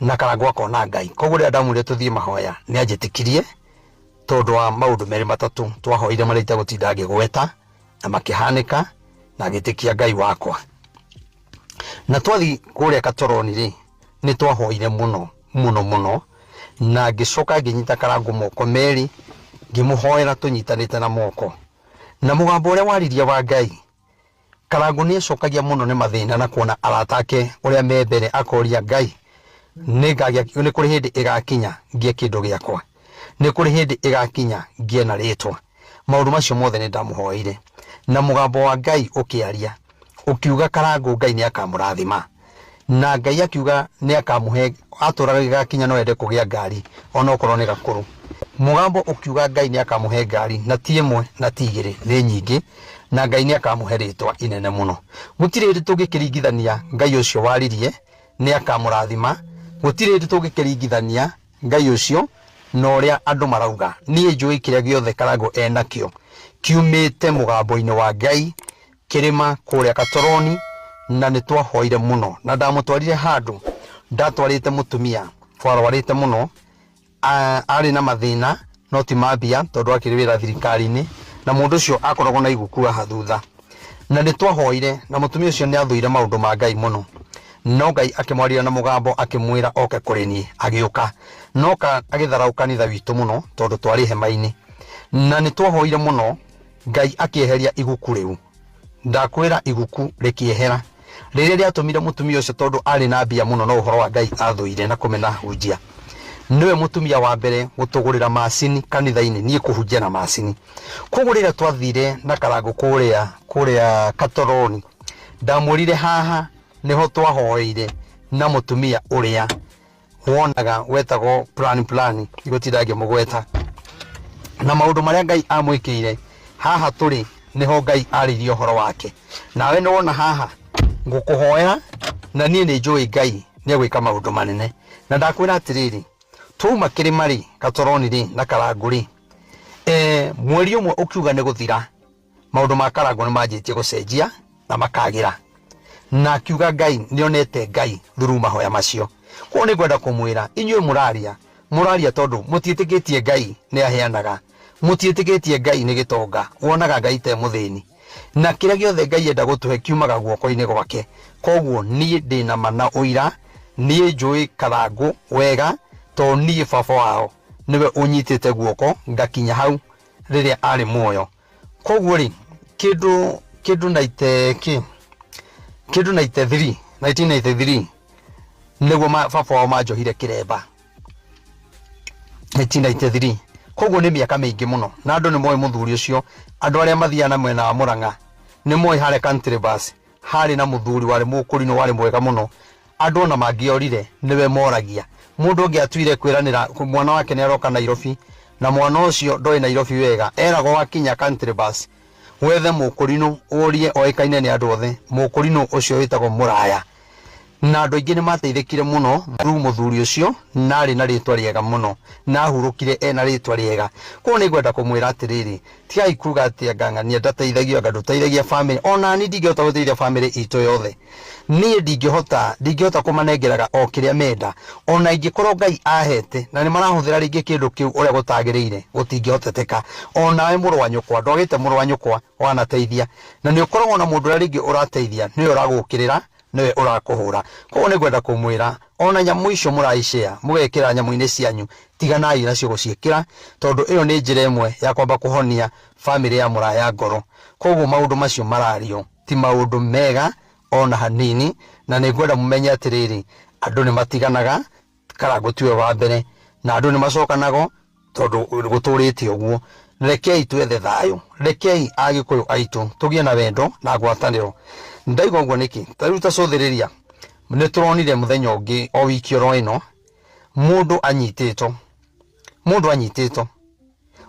na Karangũ akona Ngai. Koguo rĩrĩa ndamwĩrire tũthiĩ mahoya nĩ anjĩtĩkirie, tondũ wa maũndũ merĩ matatũ twahoire marĩa itagũtinda ngĩgweta na makĩhanĩka, na ngĩtĩkia Ngai wakwa. Na twathi kũrĩa Katoroni rĩ, nĩ twahoire mũno mũno mũno, na ngĩcoka ngĩnyita Karangũ moko merĩ, ngĩmũhoera tũnyitanĩte na moko, na mũgambo ũrĩa waririe wa Ngai. Karangũ nĩ acokagia mũno nĩ mathĩna na kuona arata ake ũrĩa me mbere, akoria Ngai, nĩ kũrĩ hĩndĩ ĩgakinya ngie kĩndũ gĩakwa, nĩ kũrĩ hĩndĩ ĩgakinya ngie na rĩtwa. Maũndũ macio mothe nĩ ndamũhoire, na mũgambo wa Ngai ũkĩaria, ũkiuga Karangũ Ngai nĩ akamũrathima, na Ngai akiuga nĩ akamũhe, atũraga gĩgakinya no ende kũgĩa ngari ona okorwo nĩ gakũrũ. Mũgambo ũkiuga Ngai nĩ akamũhe ngari, na ti ĩmwe na ti igĩrĩ, nĩ nyingĩ, na Ngai nĩ akamũhe rĩtwa inene mũno. Gũtirĩ hĩndĩ tũngĩkĩringithania Ngai ũcio waririe nĩ akamũrathima, gũtirĩ hĩndĩ tũngĩkĩringithania Ngai ũcio na ũrĩa andũ marauga. Niĩ njũĩ kĩrĩa gĩothe Karangũ enakĩo kiumĩte mũgambo-inĩ wa Ngai kĩrĩma kũrĩa Katoroni, na nĩ twahoire mũno, na ndamũtwarire handũ, ndatwarĩte mũtumia twarwarĩte mũno, arĩ na mathĩna no ti mambia, tondũ akĩrĩ wĩra thirikari-inĩ, na mũndũ ũcio akoragwo na iguku haha thutha, na nĩ twahoire, na mũtumia ũcio nĩ athũire maũndũ ma Ngai mũno, no Ngai akĩmwarĩra na mũgambo akĩmwĩra oke kũrĩ niĩ, agĩũka, noka agĩtharaũ kanitha witũ mũno, tondũ twarĩ hema-inĩ, na nĩ twahoire mũno, Ngai akĩeheria iguku rĩu. Ndakwĩra iguku rĩkĩehera rĩrĩa rĩatũmire mũtumia ũcio, tondũ arĩ na mbia mũno na ũhoro wa Ngai athũire na kũmena hunjia, niwe mũtumia wa mbere gũtũgũrĩra macini kanitha-inĩ, niĩ kũhunjia na macini. Koguo rĩrĩa twathire na Karangũ kũrĩa Katoroni, ndamwĩrire haha nĩho twahoeire na mũtumia ũrĩa wonaga wetagwo plan igũtinda ngĩmũgweta, na maũndũ marĩa Ngai amwĩkĩire. Haha tũrĩ nĩho Ngai arĩirie ũhoro wake, nawe nĩ wona haha ngũkũhoera, na niĩ nĩ njũĩ Ngai nĩ egwĩka maũndũ manene. Na ndakwĩra atĩrĩrĩ, twauma kĩrĩma rĩ, Katoroni rĩ na Karangũ rĩ, mweri ũmwe ũkiuga nĩ gũthira, maũndũ ma Karangũ nĩ manjĩtie gũcenjia na makagĩra, na akiuga Ngai nĩ onete Ngai through mahoya macio. Koguo nĩ ngwenda kũmwĩra, inyuĩ mũraria tondũ mũtiĩtĩkĩtie Ngai nĩ aheanaga, mũtiĩtĩkĩtie Ngai nĩ gĩtonga, wonaga Ngai te mũthĩni, na kĩrĩa gĩothe Ngai enda gũtũhe kiumaga guoko-inĩ gwake. Koguo niĩ ndĩ na mana ũira, niĩ njũĩ Karangũ wega, tondũ niĩ baba wao niwe ũnyitĩte guoko ngakinya hau rĩrĩa arĩ muoyo. Koguo rĩ, kĩndũ 1993 nĩguo baba wao manjohire kĩremba 1993. Koguo nĩ mĩaka mĩingĩ mũno, na andũ nĩ moĩ mũthuri ũcio, andũ arĩa mathiaga na mwena wa Mũrang'a nĩ moĩ harĩa country bus harĩ na mũthuri warĩ mũkũrinũ, warĩ mwega mũno, andũ ona mangĩorire niwe moragia. Mũndũ ũngĩ atuire kwĩranĩra mwana wake nĩ aroka Nairobi, na mwana ũcio ndoĩ Nairobi wega, eragwo wakinya country bus wethe mũkũrinũ ũrie oĩkaine nĩ andũ othe, mũkũrinũ ũcio wĩtagwo Mũraya, na andũ aingĩ nĩ mateithĩkire mũno through mũthuri ũcio, na arĩ na rĩtwa rĩega mũno, na ahurũkire ena rĩtwa rĩega. Koguo nĩ ngwenda kũmwĩra atĩrĩrĩ, tigai kuga atĩ ngang'ania ndateithagio, anga ndũteithagia family. Ona niĩ ndingĩhota gũteithia family itũ yothe, niĩ ndingĩhota kũmanengeraga o kĩrĩa menda, ona ingĩkorwo Ngai ahete na nĩ marahũthĩra rĩngĩ kĩndũ kĩu ũrĩa gũtagĩrĩire, gũtingĩhoteteka. Onawe mũrũ wa nyũkwa, ndwagĩte mũrũ wa nyũkwa wanateithia, na nĩ ũkoragwo na mũndũ ũrĩa rĩngĩ ũrateithia nĩwe ũragũkĩrĩra, niwe ũrakũhũra. Koguo nĩ ngwenda kũmwĩra, ona nyamũ icio mũraicea mũgekĩra nyamũ-inĩ cianyu, tiganai nacio gũciĩkĩra, tondũ ĩyo nĩ njĩra ĩmwe ya kwamba kũhonia family ya Mũraya ngoro. Koguo maũndũ macio marario ti maũndũ mega ona hanini, na nĩ ngwenda mũmenye atĩrĩrĩ, andũ nĩ matiganaga, Karangũ tiwe wa mbere, na andũ nĩ macokanago tondũ gũtũrĩte ũguo. Rekei twethe thayũ, rekei Agĩkũyũ aitũ tũgĩe na wendo na ngwatanĩro. Ndaigua ũguo nĩkĩ, tarĩu tacũthĩrĩria, nĩ tũronire mũthenya ũngĩ o wiki oro ĩno mũndũ anyitĩtwo,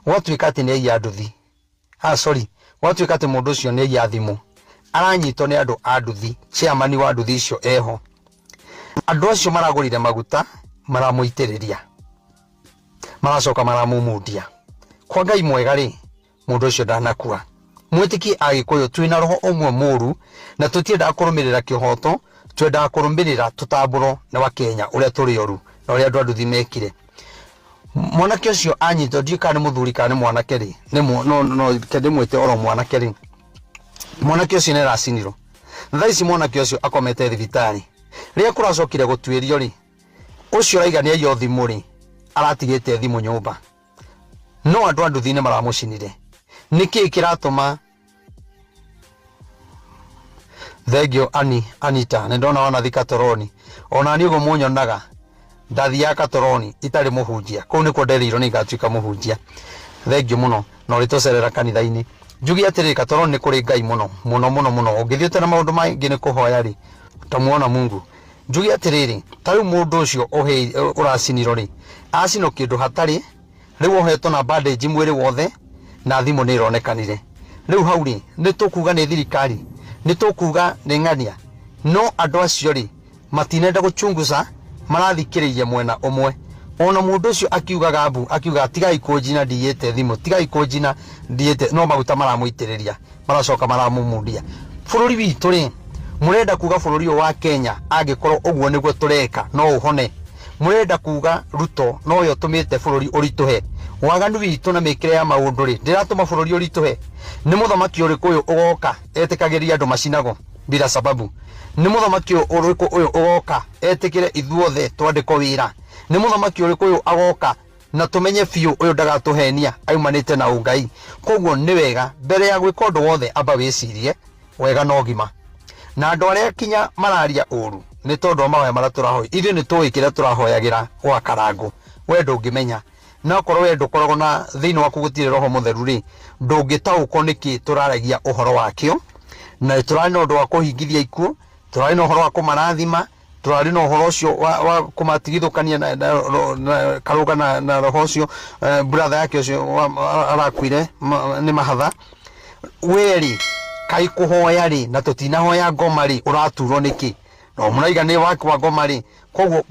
gwatuĩka atĩ nĩ aiya nduthi, watuika ati mundu ucio ni ya thimu aranyitwo ni andu a nduthi chairman wa nduthi icio eho andu acio maragurire maguta maramuitiriria maracoka maramumudia kwa Ngai mwega ri mundu ucio ndanakua mwitiki agikuyu twina roho omwe muru na tutienda kurumirira kihoto twenda kurumirira tutamburo na wa Kenya uria turi oru na uria andu nduthi mekire mwanake ucio anyitwo ndikane muthuri kana mwanake ri no kende mwite oro mwanake ri mwanake ucio ne raciniro thaici mwanake ucio akomete thibitari ria kuracokire gutwirio ri ucio raiga ni ayo thimu ri aratigite thimu nyumba no andu nduthi ne maramucinire niki kiratuma thegio Anita ne ndona wana thikatoroni ona ni ugo munyonaga ndathi ya katoroni itari muhunjia ko ni ko nderirwo ni ngatuika muhunjia thegio muno no ritocerera kanitha-ini njugi atiri katoroni kuri Ngai muno ungithiete na maundu maingi ni kuhoya ri tamuona Mungu njugi atiriri tari mundu ucio uraciniro ri acino kindu hatari riu ohetwo na bandage mwiri wothe na thimu ni ironekanire riu hau ri ni tukuga ni thirikari ni tukuga ni ng'ania no andu acio ri matinenda guchunguza marathikiririe mwena umwe ona mundu ucio akiuga tigai kunjina ndiete thimu tigai kunjina ndiete no maguta maramuitiriria maracoka maramumudia bururi witu ri murenda kuga bururi wa Kenya angikorwo uguo niguo tureka no uhone murenda kuga Ruto no yo tumite bururi urituhe waganu witu na mikire ya maundu ri ndiratuma bururi urituhe ni muthamaki uriku uyu ugoka etikagiria andu macinago bila sababu ni muthamaki uriku uyu ugoka etikire ithuothe twandiko wira ni muthamaki uriku uyu agoka na tumenye fiu uyu ndagatuhenia aumanite na ungai koguo ni wega mbere ya gwika undu wothe amba wicirie wega no gima na andu aria kinya mararia uru ni tondu mawe maraturahoya ithu ni tuikire turahoyagira gwa karangu we ndungimenya na korwo we ndukoragwo na thiini waku gutire roho mutheru ri ndungitauko niki turaragia uhoro wakio na turari no ndu wa kuhingithia ikuo turari no uhoro wa kumarathima turari no uhoro ucio wa kumatigithukania na karuga na roho ucio brother yake ucio arakwire ni mahatha weri kai kuhoya ri na tutinahoya ngoma ri uraturwo niki no muraiga ni waku wa ngoma ri koguo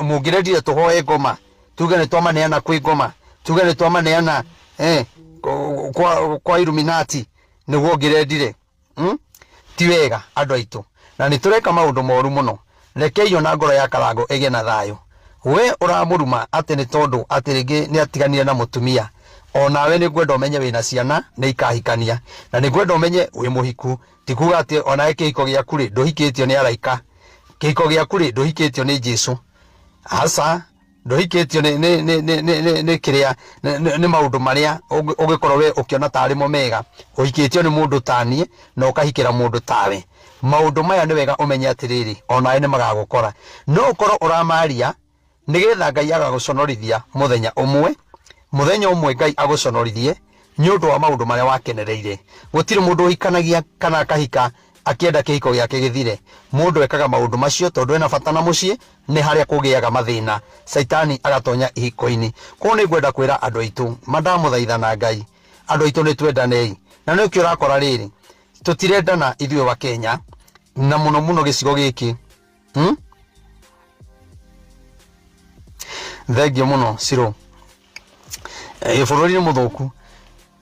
mungirendire tuhoye ngoma tuge ni twamaneana kwi ngoma tuge ni twamaneana kwa Illuminati niguo ngirendire ti wega andu aitu na ni tureka maundu moru muno rekeiyo na ngoro ya karango ege na thayo we uramuruma ati ni tondu ati ringi ni atiganire na mutumia ona we ni gwenda umenye wina ciana ni ikahikania na ni gwenda umenye wi muhiku tikuga ati ona kihiko giaku ri nduhikitio ni araika kihiko giaku ri nduhikitio ni Jesu asa nduhikitio ni kiria ni maundu maria ugikorwo we ukiona tari mo mega uhikitio ni mundu tanie na ukahikira mundu tawe maundu maya ni wega umenye atiriri ona ni magagukora no ukorwo uramaria nigetha Ngai agaguconorithia muthenya umwe Ngai aguconorithie ni undu wa maundu maria wakenereire gutire mundu uhikanagia kana kahika akienda kihiko giake githire mundu ekaga maundu macio tondu ena bata na mucii ni haria kugiaga mathina saitani agatonya ihiko-ini ko ni gwenda kwira andu aitu mandamuthaithana Ngai andu aitu ni twendanei na ni ukio urakora riri tutirendana ithuĩ wa Kenya na muno gicigo giki thegio muno Ciro bururi ni muthuku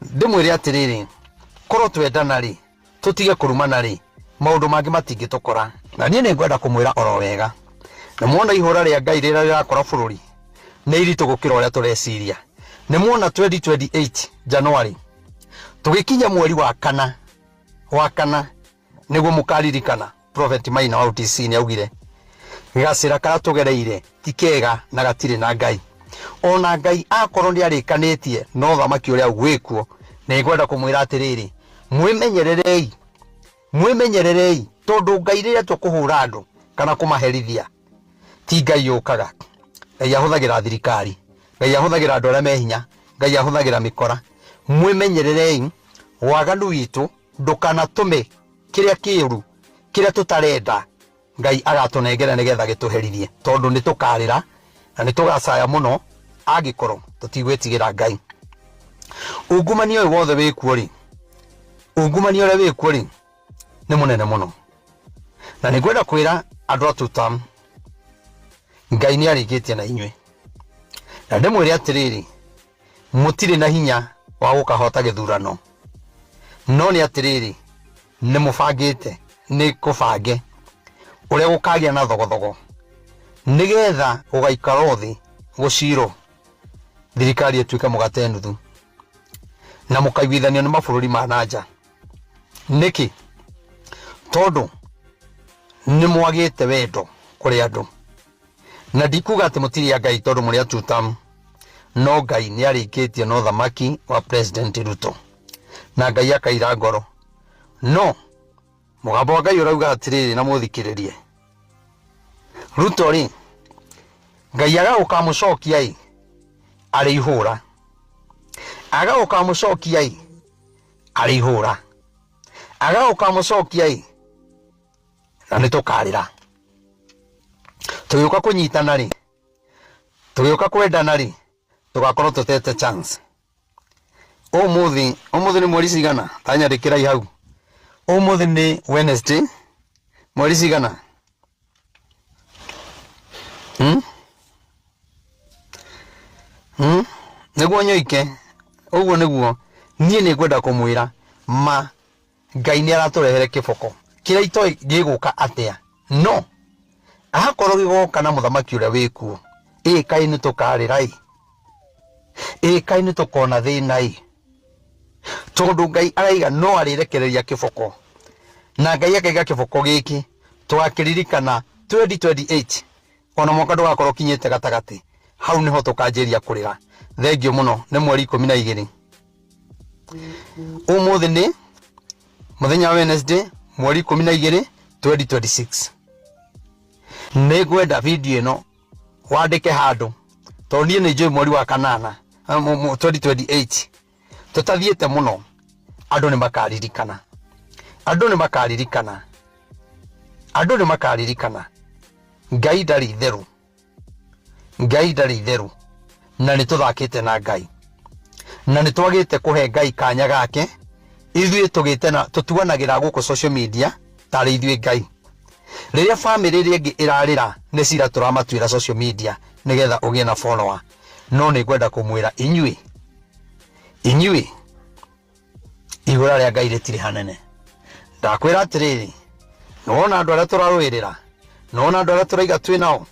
ndimwire atiriri korwo twendana ri tutige kurumana ri maundu mangi matingitokora na nie ni ngwenda kumwira oro wega na muona ihora ria Ngai rira rirakora bururi ni iritu gukira uria tureciria ni muona 2028 January tugikinya mweri wa kana niguo mukaririkana Prophet Maina wa UTC ni augire gacira kara tugereire tikega na gatire na Ngai ona Ngai akorwo ni arikanitie no thamaki uria gwikuo ni ngwenda kumwira atiriri mwimenyererei tondu Ngai riria tukuhura andu kana kumaherithia ti Ngai yukaga Ngai ahuthagira thirikari Ngai ahuthagira andu aria mehinya Ngai ahuthagira mikora mwimenyererei waganu witu ndukanatume kiria kiuru kiria tutarenda Ngai agatunengera nigetha gituherithie tondu ni tukarira na ni tugacaya muno angikorwo tutigwetigira Ngai ungumania uyu wothe wikuo ri ungumania uria wikuo ri ni munene muno na ni gwenda kwira andu atutam Ngai ni arikitie na inywe na ndimwire atiriri mutire na hinya wa gukahota githurano no ni atiriri ni mubangite ni kubange uria gukagia na thogothogo nigetha ugaikara thi guciro thirikari etuike mugate nuthu na mukaiguithanio ni mabũrũri ma nanja niki tondu ni mwagite wendo kuri andu na ndikuga ati mutiri Ngai tondu muri atutam no Ngai ni arikitie no thamaki wa President Ruto na Ngai akaira ngoro no mugambo wa Ngai urauga atiriri na muthikiririe Ruto ri Ngai agagukamucokia i ari ihura agagukamucokia i ari ihura agagukamucokia i na nitukarira tugiuka kunyitana ri tugiuka kwendana ri tugakorwo tutete chance umuthi ni mweri cigana tanyandikira i hau umuthi ni Wednesday mweri cigana niguo nyoike uguo niguo nie ni ngwenda kumwira ma Ngai ni araturehere kiboko kira itoi giguka atia no ahakorwo gigoka na muthamaki uria wikuo kai ni tukarira kai ni tukona thina tondu Ngai araiga no arirekereria kiboko na Ngai akaiga kiboko giki tugakiririkana 2028 ona mwaka ndugakorwo kinyite gatagati hau niho tukanjiria kurira thengio muno ni mweri 12 umuthi ni muthenya wa Wednesday mweri 12 2026 ni gwenda video ino wandike handu tondu nie ni njui mweri wa kanana 2028 tutathiete muno andu ni makaririkana Ngai ndari theru na ni tuthakite na Ngai na ni twagite kuhe Ngai kanya gake ithuĩ tugite na tutuanagira guku social media tari ithuĩ Ngai riria family ria ingi irarira ni cira turamatuira social media nigetha ugie na follower no ni gwenda kumwira inyui igura ria Ngai ritiri hanene ndakwira atiriri nona andu aria turarwirira nona andu aria turaiga twi nao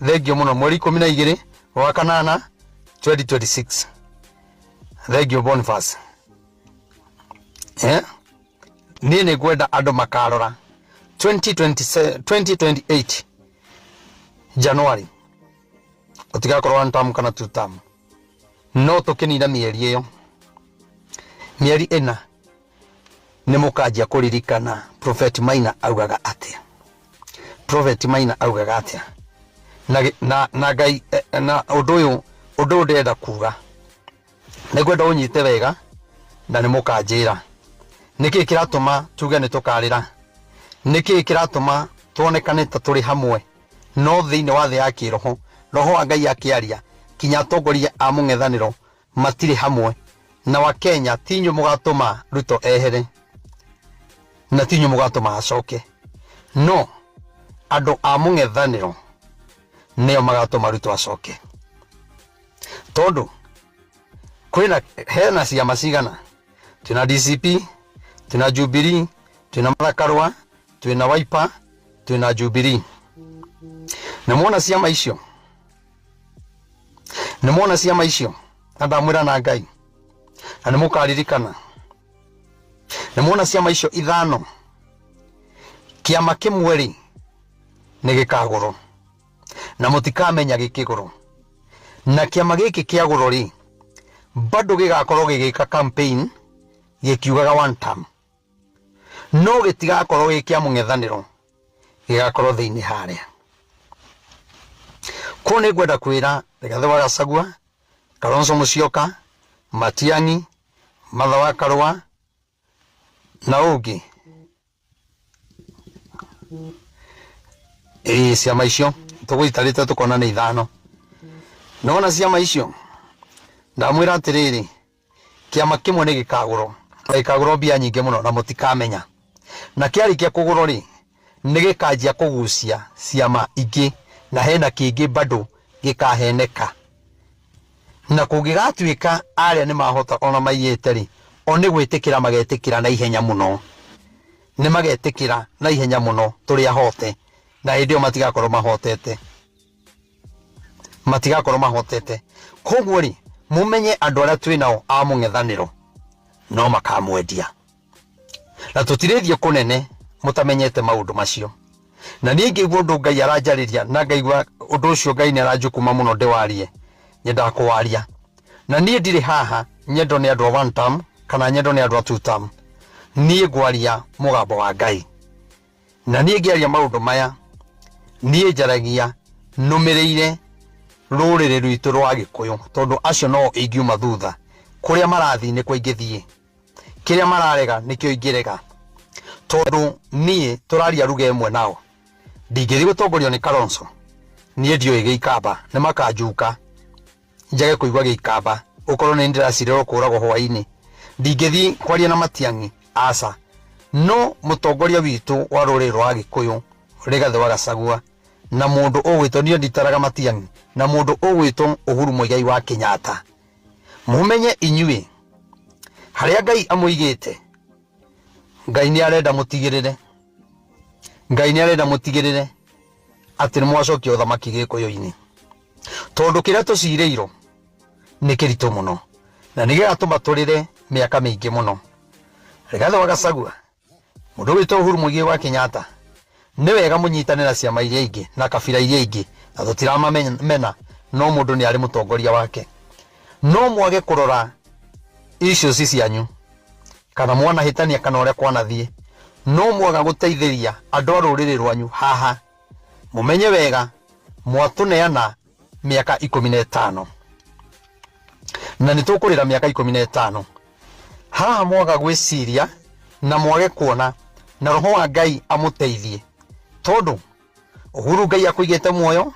thengio muno mweri 12 wa kanana 2026 thengio Boniface nie ni gwenda andu makarora 2028 January utigakorwo one term kana two term no tukinina mieri iyo mieri ina ni mukanjia kuririkana Prophet Maina augaga atia na Ngai na undu ndenda kuga ni gwenda unyite wega na ni mukanjira niki kiratuma tuge ni tukarira niki kiratuma tuonekane ta turi hamwe no thiini wa thi ya kiroho roho wa Ngai akiaria kinya atongoria a mung'ethaniro matiri hamwe na wa Kenya tinyu mugatuma Ruto ehere na tinyu mugatuma acoke no andu a mung'ethaniro neo magatuma Ruto acoke tondu kwina hena ciama cigana tuna DCP tuna Jubilee tuna Marakarwa tuna Wiper tuna Jubilee na muona ciama icio ndamwira na Ngai na ni mukaririkana na muona ciama icio ithano kiama kimwe ri ni gikagoro na mutikamenya gikigoro na kiama giki kiagoro ri bado gigakorwo gigika campaign gikiugaga one term no gitigakorwo gikia mung'ethaniro gigakorwo thiini haria kone gwenda kwira Rigathi wa Gachagua Kalonzo Musyoka Matiang'i Martha wa Karua na ungi ciama icio tugwitarite tukona ni ithano nona ciama icio ndamwira atiriri kiama kimwe ni gikaguro ikagũrwo mbia nyingĩ mũno na mũtikamenya, na kĩarĩkia kũgũrwo rĩ nĩgĩkanjia kũgucia ciama ingĩ na hena kĩngĩ bado gĩkaheneka, na kũngĩgatuĩka arĩa nĩ mahota ona maiyĩte rĩ o nĩ gwĩtĩkĩra magetĩkĩra na ihenya mũno, nĩ magetĩkĩra na ihenya mũno tũrĩa hote, na hĩndĩ ĩyo matigakorwo mahotete. Koguo rĩ mumenye andũ arĩa twĩnao a mũng'ethanĩro no makamwendia, na tũtirĩthiĩ kũnene mũtamenyete maũndũ macio. Na niĩ ngĩigua ũndũ Ngai aranjarĩria na ngaigua ũndũ ũcio Ngai nĩ aranjũkuma mũno ndĩwarie, nyendaga kũwaria. Na niĩ ndirĩ haha nyendwo nĩ andũ a one term kana nyendwo nĩ andũ a two term, niĩ ngwaria mũgambo wa Ngai. Na niĩ ngĩaria maũndũ maya niĩ njaragia nũmĩrĩire rũrĩrĩ rwitũ rwa Gĩkũyũ, tondũ acio no ingiuma thutha, kũrĩa marathiĩ nĩkwo ingĩthiĩ, kĩrĩa mararega nĩkĩo ingĩrega, tondũ niĩ tũraria ruga ĩmwe nao. Ndingĩthiĩ gũtongorio nĩ Kalonzo, niĩ ndiũĩ Gĩikamba, nĩ makanjuka njage kũigua Gĩikamba, ũkorwo nĩ ndĩracirĩrwo kũragwo hwainĩ. Ndingĩthiĩ kwaria na Matiang'i, aca. No mũtongoria witũ wa rũrĩrĩ rwa Gĩkũyũ Rigathĩ wa Gachagua, na mũndũ ũgwĩtwo, niĩ nditaraga Matiang'i, na mũndũ ũgwĩtwo Uhuru Muigai wa Kenyatta, mumenye inyuĩ harĩa Ngai amũigĩte, Ngai nĩ arenda mũtigĩrĩre, Ngai nĩ arenda mũtigĩrĩre atĩ nĩ mwacokia ũthamaki Gĩkũyũ-inĩ, tondũ kĩrĩa tũcirĩirwo nĩ kĩritũ mũno na nĩ gĩgatũma tũrĩre mĩaka mĩingĩ mũno. Rigathĩ wa Gachagua, mũndũ ũgwĩtwo Uhuru Muigai wa Kenyatta, nĩ wega mũnyitane na ciama iria ingĩ na kabira iria ingĩ, na tũtiramamena, no mũndũ nĩ arĩ mũtongoria wake. No mwage kũrora issues cianyu kana mwanahĩtania kana ũrĩa kwanathiĩ, no mwaga gũteithĩria andũ a rũrĩrĩ rwanyu haha, mumenye wega mwatũneana mĩaka 15 na nĩ tũkũrĩra mĩaka 15. Haha mwaga gwĩciria na mwage kuona na roho wa Ngai amũteithie, tondũ Uhuru Ngai akũigĩte muoyo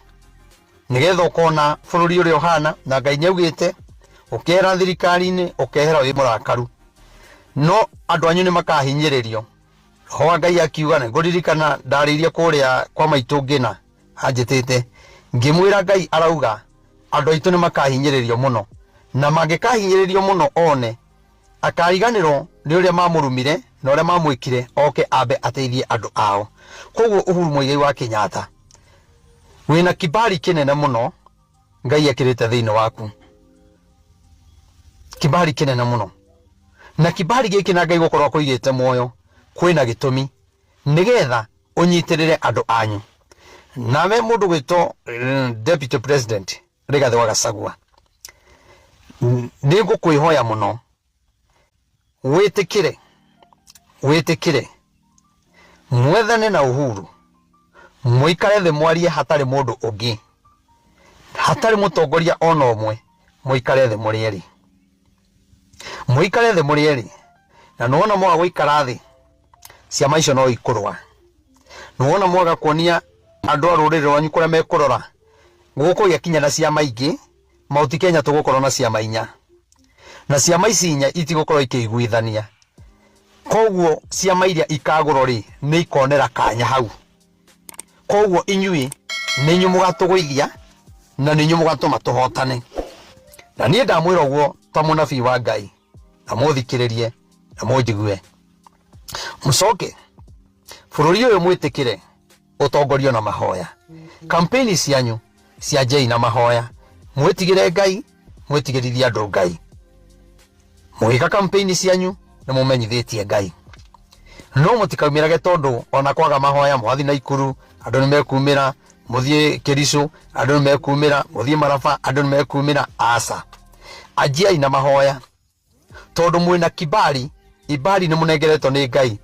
nĩgetha ũkona bũrũri ũrĩa ũhana, na Ngai nĩaugĩte ũkehera thirikari-inĩ ũkehera wĩ mũrakaru, no andũ anyu nĩ makahinyĩrĩrio. Roho wa Ngai akiuga, nĩ ngũririkana ndarĩirie kũrĩa kwa maitũ Ngĩna anjĩtĩte, ngĩmwĩra Ngai arauga andũ aitũ nĩ makahinyĩrĩrio mũno, na mangĩkahinyĩrĩrio mũno one akariganĩrwo nĩ ũrĩa mamũrumire na ũrĩa mamwĩkire, oke ambe ateithie andũ ao. Koguo Uhuru Muigai wa Kenyatta, wĩna kibali kĩnene mũno Ngai ekĩrĩte thĩinĩ waku, kibali kĩnene mũno, na kibali gĩkĩ na Ngai gũkorwo kũigĩte muoyo kwĩna gĩtũmi, nĩgetha ũnyitĩrĩre andũ anyu. Nawe mũndũ gwĩtwo Deputy President Rigathĩ wa Gachagua, nĩ ngũkwĩhoya mũno wĩtĩkĩre mwethane na Uhuru, mũikare thĩ mwarie, hatarĩ mũndũ ũngĩ, hatarĩ mũtongoria ona ũmwe, mũikare thĩ mũrĩeri, mũikare thĩ mũrĩeri. Na nuona mwaga gũikara thĩ, ciama icio no ikũrũa. Nuona mwaga kuonia andũ a rũrĩrĩ rwanyu kũrĩa mekũrora, gũkũ gĩkinya na ciama ingĩ, Mount Kenya tũgũkorwo na ciama 4, na ciama ici 4 itigũkorwo ikĩiguithania. Koguo ciama iria ikagũrwo rĩ nĩ ikonera kanya hau. Koguo inyuĩ nĩ inyuĩ mũgatũgũithia na nĩ inyuĩ mũgatũma tũhotane. Na niĩ ndamwĩra ũguo ta mũnabii wa Ngai, na mũthikĩrĩrie na mũnjigue. Mũcoke bũrũri ũyũ mwĩtĩkĩre ũtongorio na mahoya. Kampeni cianyu cianjei na mahoya, mwĩtigĩre Ngai, mwĩtigĩrithie andũ Ngai. Mũgĩka kampeni cianyu na mũmenyithĩtie Ngai, no mũtikaumĩrage, tondũ ona kwaga mahoya mwathi Naikuru andũ nĩ mekumĩra, mũthiĩ Kericho andũ nĩ mekumĩra, mũthiĩ Maraba andũ nĩ mekumĩra. Aca, anjiai na mahoya, tondũ mwĩna kibali. Ibali nĩ mũnengeretwo nĩ Ngai,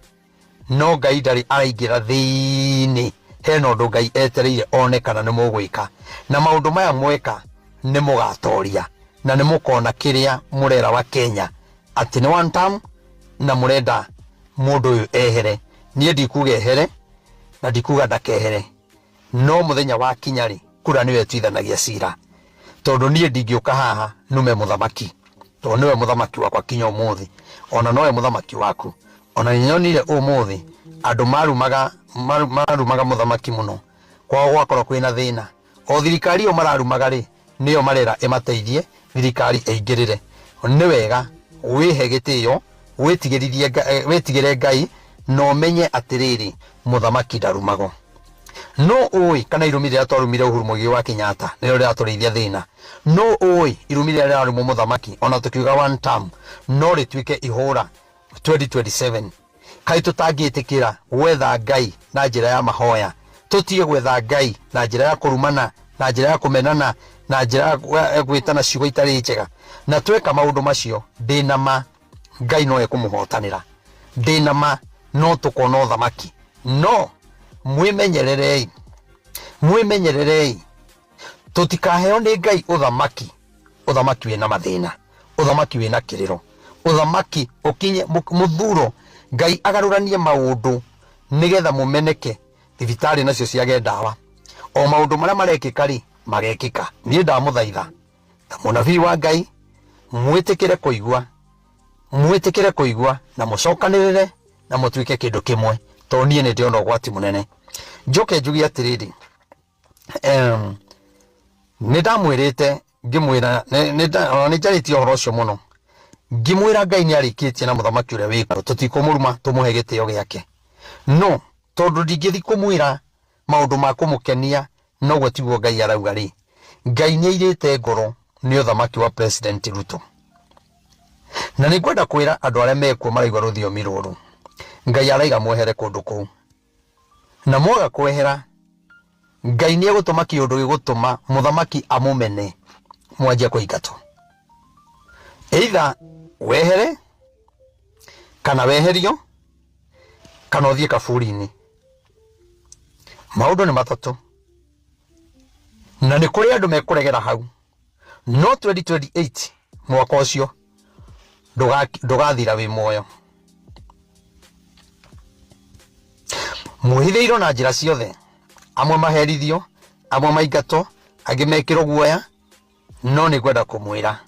no Ngai ndarĩ araingĩra thĩinĩ. Hena ũndũ Ngai etereire one kana nĩ mũgwĩka, na maũndũ maya mweka nĩ mũgatoria, na nĩ mũkona kĩrĩa mũrera wa Kenya atĩ nĩ one term, na mũrenda mũndũ ũyũ ehere. Niĩ ndikuga ehere na ndikuga ndakehere, no mũthenya wa kinya rĩ, kura nĩwe tuithanagia cira, tondũ niĩ ndingĩũka haha nume mũthamaki. to niwe muthamaki wakwa kinya umuthi ona nowe muthamaki waku ona nyonire umuthi andu marumaga muthamaki muno kwa gwakorwo kwina thina o thirikari o mararumaga ri niyo marera emateithie thirikari eigirire ni wega wihe gitio witigire Ngai no menye atiriri muthamaki ndarumago no oi kana irumire atorumire Uhuru Muigai wa Kenyatta niro riatũrĩithia thina no oi irumire rĩa rumo muthamaki ona tukiuga one term no ritwike ihura 2027 kai tutangĩtĩkĩra gwetha Ngai na njĩra ya mahoya tutige gwetha Ngai na njĩra ya kũrumana na njĩra ya kũmenana na njĩra ya gwĩtana ciugo itarĩ njega na tweka maũndũ macio ndĩna ma Ngai no ekũmũhotanĩra ndĩna ma no tukona thamaki no mwimenyererei tutikaheo ni Ngai uthamaki wina mathina uthamaki wina kiriro uthamaki ukinye muthuro Ngai agaruranie maundu nigetha mumeneke thibitari nacio ciage ndawa o maundu maria marekika ri magekika nie ndamuthaitha ta munabii wa Ngai mwitikire kuigua na mucokanirire na mutwike kindu kimwe to nie ni ndiona gwati munene njoke njugi atiriri nindamwirite ngimwira nijaritie horo cio muno ngimwira Ngai ni arikitie na muthamaki uria wiko tutikumuruma tumuhe gitio giake no tondu ndingithi kumwira maundu ma kumukenia no gwetiguo Ngai arauga ri Ngai ni airite ngoro ni uthamaki wa President Ruto na ningwenda kwira andu aria mekuo maraigwa ruthiomi ruru Ngai araiga mwehere kundu kuu na mwaga kwehera Ngai ni egutuma kiundu gigutuma muthamaki amumene mwanjia kuingatwo either wehere kana weherio kana uthie kaburi-ini maundu ni matatu na ni kuri andu mekuregera hau no 2028 mwaka ucio ndugathira wi muoyo muhithiirwo na njira ciothe amwe maherithio amwe maingato angi mekirwo guoya no ni gwenda kumwira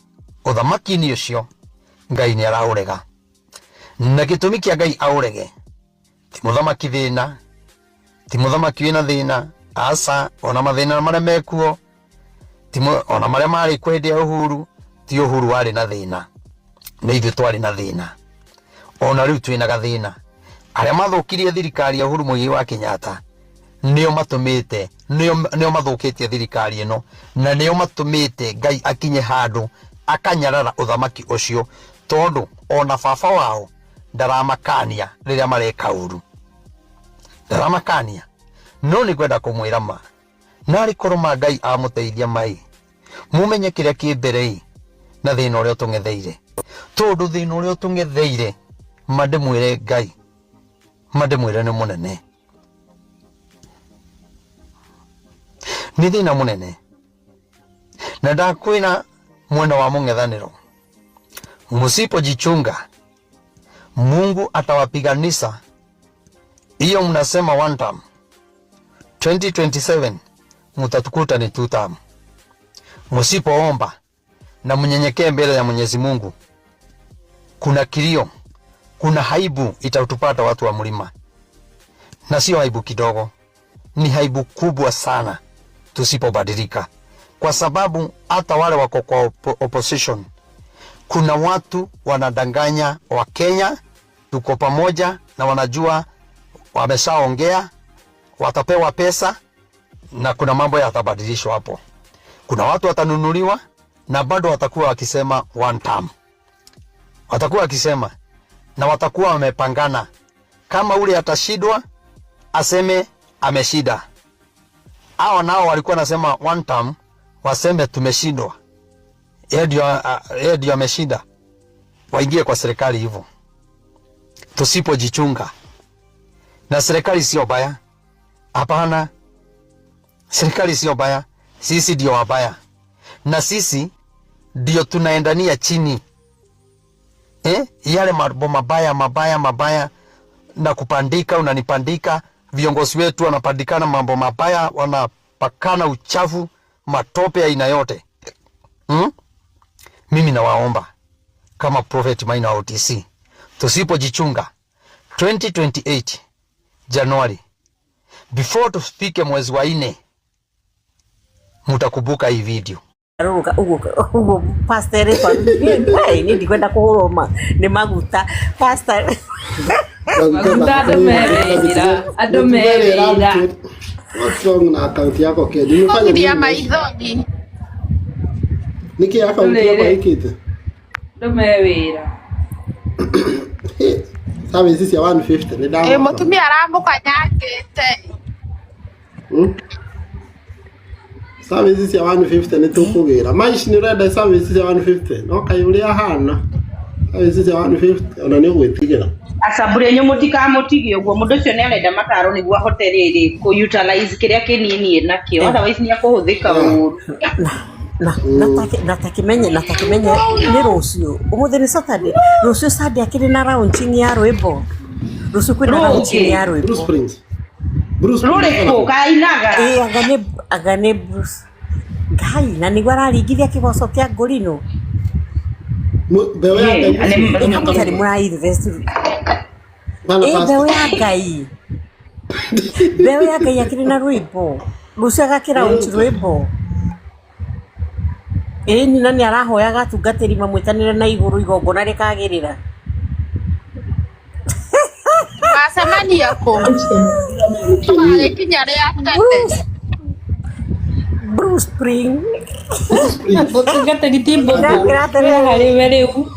uthamaki-ini ucio Ngai ni araurega na gitumi kia Ngai aurege ti muthamaki thina ti muthamaki wina thina asa ona mathina maria mekuo ona maria mari kwendia Uhuru ti Uhuru wari na thina ni ithu twari na thina ona riu twina gathina aria mathukirie thirikari ya Uhuru Muigai wa Kenyatta nio matumite nio mathukitie thirikari ino na nio matumite Ngai akinye handu akanyarara uthamaki ucio tondu ona baba wao ndaramakania riria mareka uru ndaramakania no ni gwenda kumwira ma nari koroma Ngai amuteithia mai mumenye kiria ki mbere na thina uria tungetheire tondu thina uria tungetheire mandimwire Ngai mandimwire ni munene ni thina munene na ndakwina mwena wa mung'ethaniro musipojichunga Mungu atawapiganisha hiyo mnasema one term 2027 mutatukuta ni two term musipoomba na mnyenyekee mbele ya Mwenyezi Mungu kuna kilio kuna haibu itatupata watu wa mlima na sio haibu kidogo ni haibu kubwa sana tusipobadilika kwa sababu hata wale wako kwa opposition kuna watu wanadanganya wa Kenya tuko pamoja na wanajua wameshaongea watapewa pesa na kuna mambo yatabadilishwa hapo kuna watu watanunuliwa na bado watakuwa wakisema one term watakuwa wakisema na watakuwa wamepangana kama ule atashidwa aseme ameshida hao nao walikuwa nasema one term waseme tumeshindwa yeye ndio ameshinda waingie kwa serikali hivyo tusipojichunga na serikali sio baya hapana serikali sio baya sisi ndio wabaya na sisi ndio tunaendania chini yale mambo mabaya na kupandika unanipandika viongozi wetu wanapandikana mambo mabaya wanapakana uchafu matope ya aina yote mimi nawaomba kama Prophet Maina OTC. Tusipojichunga 2028 Januari, before tufike mwezi wa 4, mutakumbuka hii video. Ugo pastor kwa ni ndikwenda kuhuruma ni maguta pastor Maguta adomerera. What's wrong na account yako Kedi? Nimefanya nini? Maithoni. Niki account yako ikite. Adomerera. Sabe sisi ya 150 ni dawa. Mutumia arambuka nyakite. Sabe sisi ya 150 ni tukugira. Maishi ni reda sabe sisi ya 150. No kayulia hana. Sabe sisi ya 150 ona ni gwitigira. Asabure nyomutika mutigi ugo mundu cio ni arenda mataro niguo hoteli iri ku utilize kiria kinini nakio otherwise ni akuhuthika uru natakimenye ni rucio umuthi ni Saturday rucio Sunday akiri na launching ya rwimbo rucio kwina launching ya rwimbo Bruce Springs ko kainaga agane Bruce gai na niguo araringithia kigoco kia ngurino bewe ya mura invest bewe ya gai akiri na rwimbo rucio agakira unchi rwimbo ni nani arahoya gatungatiri mamwitanire na iguru igongona rikagirira Wasamania ko kinya ria tete Bruce Spring Gatungatiri timbo hari wereu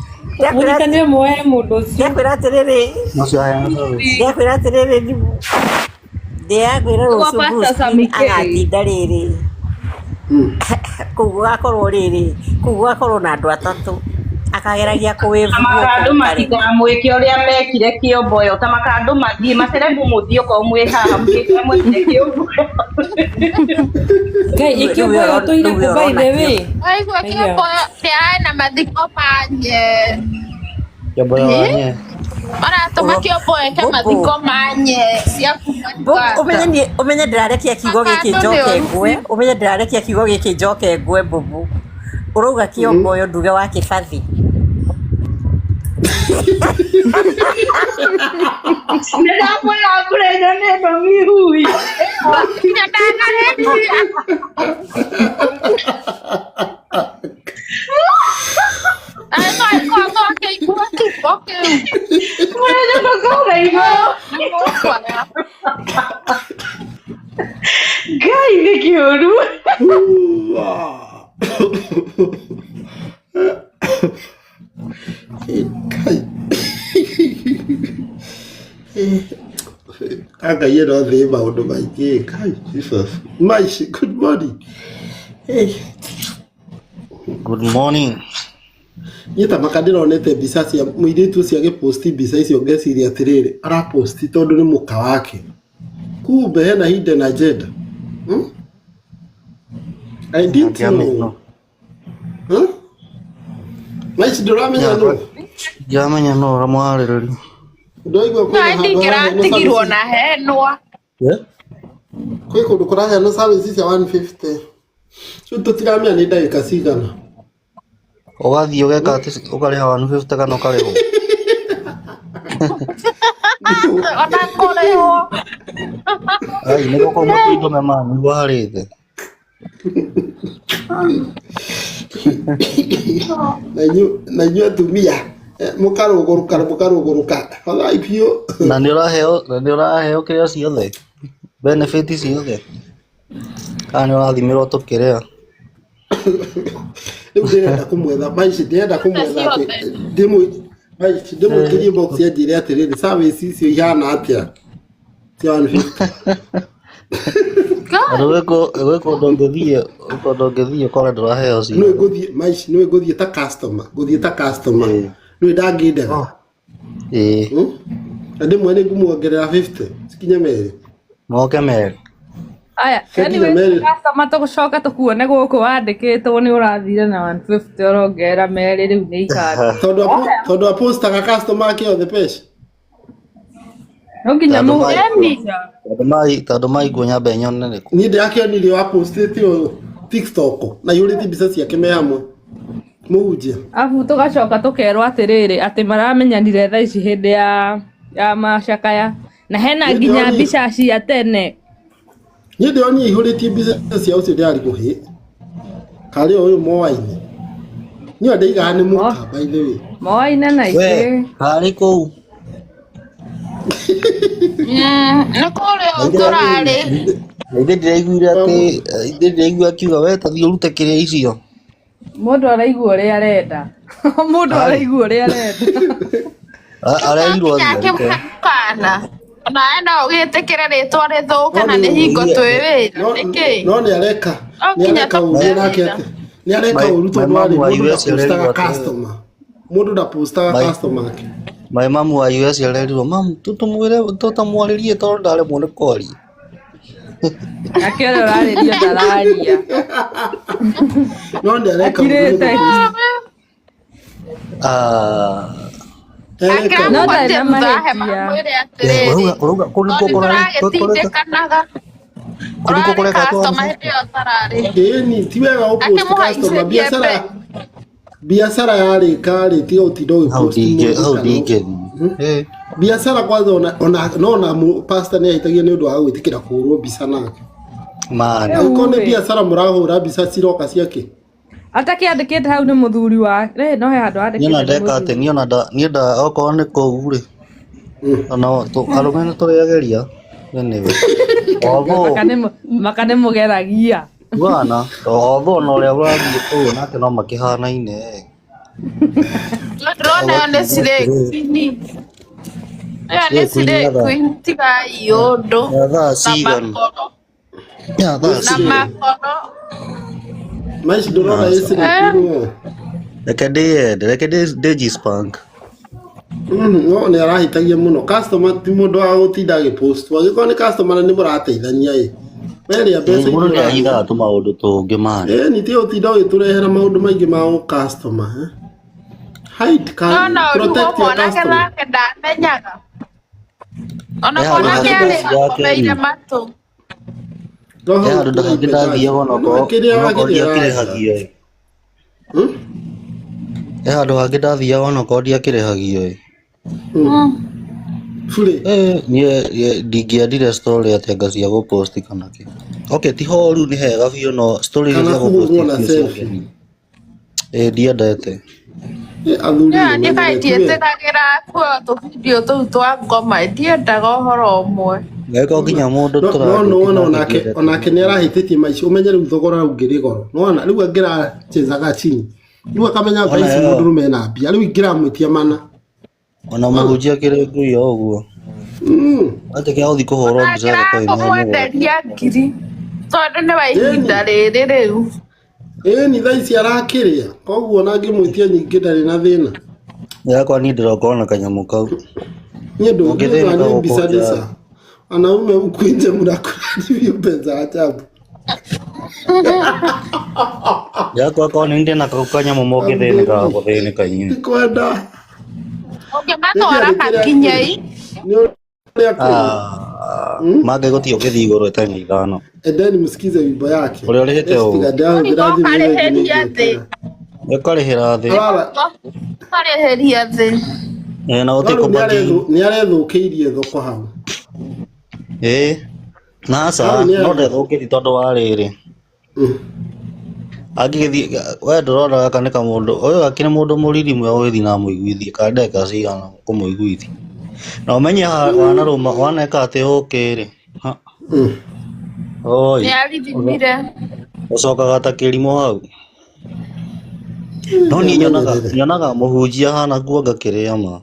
Murikanire moe mundu cio yakuratiriri rucio agatinda riri kugakorwo na andu atatu akageragia makandu matikamwike uria mekire kiomboyo ta makandu mathie macerebu muthio ko mwihaha mwekire kiomboyo Ngai ikiomboyo tuire ku by the way aigua kiomboyo tiana mathiko manye Kiomboyo wanye aratuma kiomboyo ta mathiko manye cia umenye ndirarekia kiugo giki njoke ngwe bubu urauga kiomboyo nduge wa kibathi nenda kwa kurenya nendo mihui Gai de kioru. Anga yero the maundu maingi kai Jesus. Maishi, good morning. Hey. Good morning. Nyita makadira onete bisa cia muiritu cia giposti bisa icio ngeciria atiriri araposti tondu ni muka wake kumbe hena hidden agenda. I didn't know. Maishi nduramenya no Jamenya no ramwariri ndoigwa kwa ndingiratigirwo na henwa kwi kundu kurahe no service cia 150 so tutiramenya ni ndagika cigana ugathii ugeka ati ukariha 150 kana ukariho ona koreho ai niko kwa mtindo mema niguo harithe na nyu atumia mukaruguruka halai pio na nĩ ũraheo kĩrĩa ciothe benefit ciothe kana nĩ ũrathimirwo tũkĩrĩa rĩu ndĩrenda kũmwetha Maishi ndĩrenda kũmwetha Maishi ndĩmwĩkĩrie box yanjĩre atĩrĩrĩ service icio ihana atĩa cia 150 gwĩkũ ndũngĩthiĩ ũkore ndũraheo cio nĩ ngũthiĩ Maishi nĩ ngũthiĩ ta customer nĩ ndangĩndega na ndĩmwe nĩ ngũmuongerera 50 cikinye merĩ moke merĩ aya yani customer tugucoka tukuone guku wandikitwo ni urathire na 150 urongera merĩ riu nĩ ikari tondu apostaga customer ake othe pesa no nginya muheni tondũ maigua nyambe nyone nĩ niĩ ndĩrakĩonirie wa postĩte ũyũ TikTok na yũrĩti mbica ciake me hamwe Mũhunjia. Afu tugacoka tukerwo atiriri ati maramenyanire thaa ici hindi ya macakaya na hena nginya mbica cia tene. Niĩ ndĩrona ihũrĩtie mbica cia ũcio ndĩrarĩ kũhĩ. Karĩ ũyũ Moaine. Niĩ ndĩigaga nĩ mũka by the way. Moaine na ithuĩ. Harĩ kũu. Nĩ kũrĩa ũtũrarĩ. Ithe ndĩraigua akiuga we ta thiĩ ũrute kĩrĩa icio. Mũndũ araigua ũrĩa arenda. Mũndũ araigua ũrĩa arenda. Araigua kana. Na enda ũgĩtĩkĩre rĩtwa rĩthũka na nĩ hingo twĩ wĩra. Nĩkĩ? No nĩ areka. Nĩ areka ũrĩa nake atĩ. Nĩ areka ũru tondũ arĩ mũndũ ndapostaga customer. Mũndũ ndapostaga customer ake. My mom wa US arerirwo mam tutamwire tutamwarĩrie tondũ ndaremwo nĩ kwaria. Akĩrwo ararĩrio ndararia. No nĩ areka no ndarĩ na mahĩtia. Ĩni ti wega ũpost customer biashara yarĩka rĩtiga ũtinda ũgĩpost biashara kwanza ona pastor nĩ ahĩtagia nĩ ũndũ wa gwĩtĩkĩra kũhũrwo mbica nake. Angĩkorwo nĩ biashara mũrahũra mbica ciroka ciake. Atakĩandĩkĩte hau nĩ mũthuri wa no he handũ andĩkĩte. Niĩ ndeka atĩ niĩ nda okorwo nĩ kũu rĩ. Ona arũme nĩ tũrĩageria. Makane mũgeragia. Bwana, although no ũrĩa ũrathiĩ kũu nake no makĩhanaine. Ndĩrona nĩ cirĩ kwini. Aya nĩ cirĩ kwini tiga iũndũ. Thaa cigana. Na makoro. Mas ndĩrona ĩ cirĩ kwini. Reke ndĩ spank. No nĩ arahĩtagia mũno. Customer ti mũndũ wa gũtinda agĩpost. Angĩkorwo nĩ customer nĩ mũrateithania ĩ. Weria mbeca mũndũ nĩ ahithaga tũmaũndũ tũngĩ mani. Nĩ ti ũtinda ũgĩtũrehera maũndũ maingĩ ma customer. Hide can protect your customer. Ndamenyaga. Ona mwanake arĩ akomeire matũ. Handũ ndahangĩ ndathiaga onokorwo ndiakĩrĩhagio ĩ. Handũ hangĩ ndathiaga onokorwo ndiakĩrĩhagio ĩ. Niĩ ndingĩendire story atĩ anga cia gũpost kana kĩ. Okay, ti horu nĩ hega biũ no story cia gũpost. Ndiendete. Nĩ kaitiĩtĩkagĩra kuoya tũbindio tũu twa ngoma ndiendaga ũhoro ũmwe. Geko nginya mũndũ onake nĩ arahĩtĩtie maica ũmenye rĩu thogora ũngĩrĩ goro. Nona rĩu angĩrachezaga chini. Rĩu akamenya ngaici mũndũ rũme na mbia rĩu ingĩramwĩtia mana. Ona mũhunjia kĩrĩ ngui o ũguo. Atĩ kĩa gũthiĩ kũhũrwo mbica rĩko ĩmwe. Ũmwenderia ngiri tondũ nĩ wa ihinda rĩrĩ rĩu. Ni thaa ici arakĩrĩa koguo ona angĩmwĩtia nyingĩ ndarĩ na thĩna. Yakwa niĩ ndĩrokorwo na kanyamũ kau. Niĩ ndũngĩthĩnĩka mbica ndĩca. Wanaume huku nje mnakuradi mpenza ajabu. Yakwa kwa nĩ ndĩna kau kanyamũ mũngĩthĩnĩka gũthĩnĩka inyuĩ. Kwenda. Ũngĩmatwara kakinyei. Mage gũthiĩ ũgĩthiĩ igũrũ ĩtarĩ ithano. Endeni msikize wimbo yake. Ũrĩa ũrĩhĩte ũũ. Ũkarĩhĩra thĩ. Ũkarĩhĩria thĩ. Na ũtikũbati. Nĩ arethũkĩirie thoko hau. Nasa no ndethũkĩri tondũ wa rĩrĩ. Angĩgĩthiĩ we ndũrona gaka nĩ kamũndũ ũyũ akĩrĩ mũndũ mũriri mwe ũgĩthiĩ na mũiguithie ka ndeka cigana kũmũiguithia. Na ũmenye wanarũma waneka atĩ ũkĩrĩ. Nĩ arithimire. Ũcokaga ta kĩrimũ hau. No niĩ nyonaga mũhunjia hana kuonga kĩrĩa ma.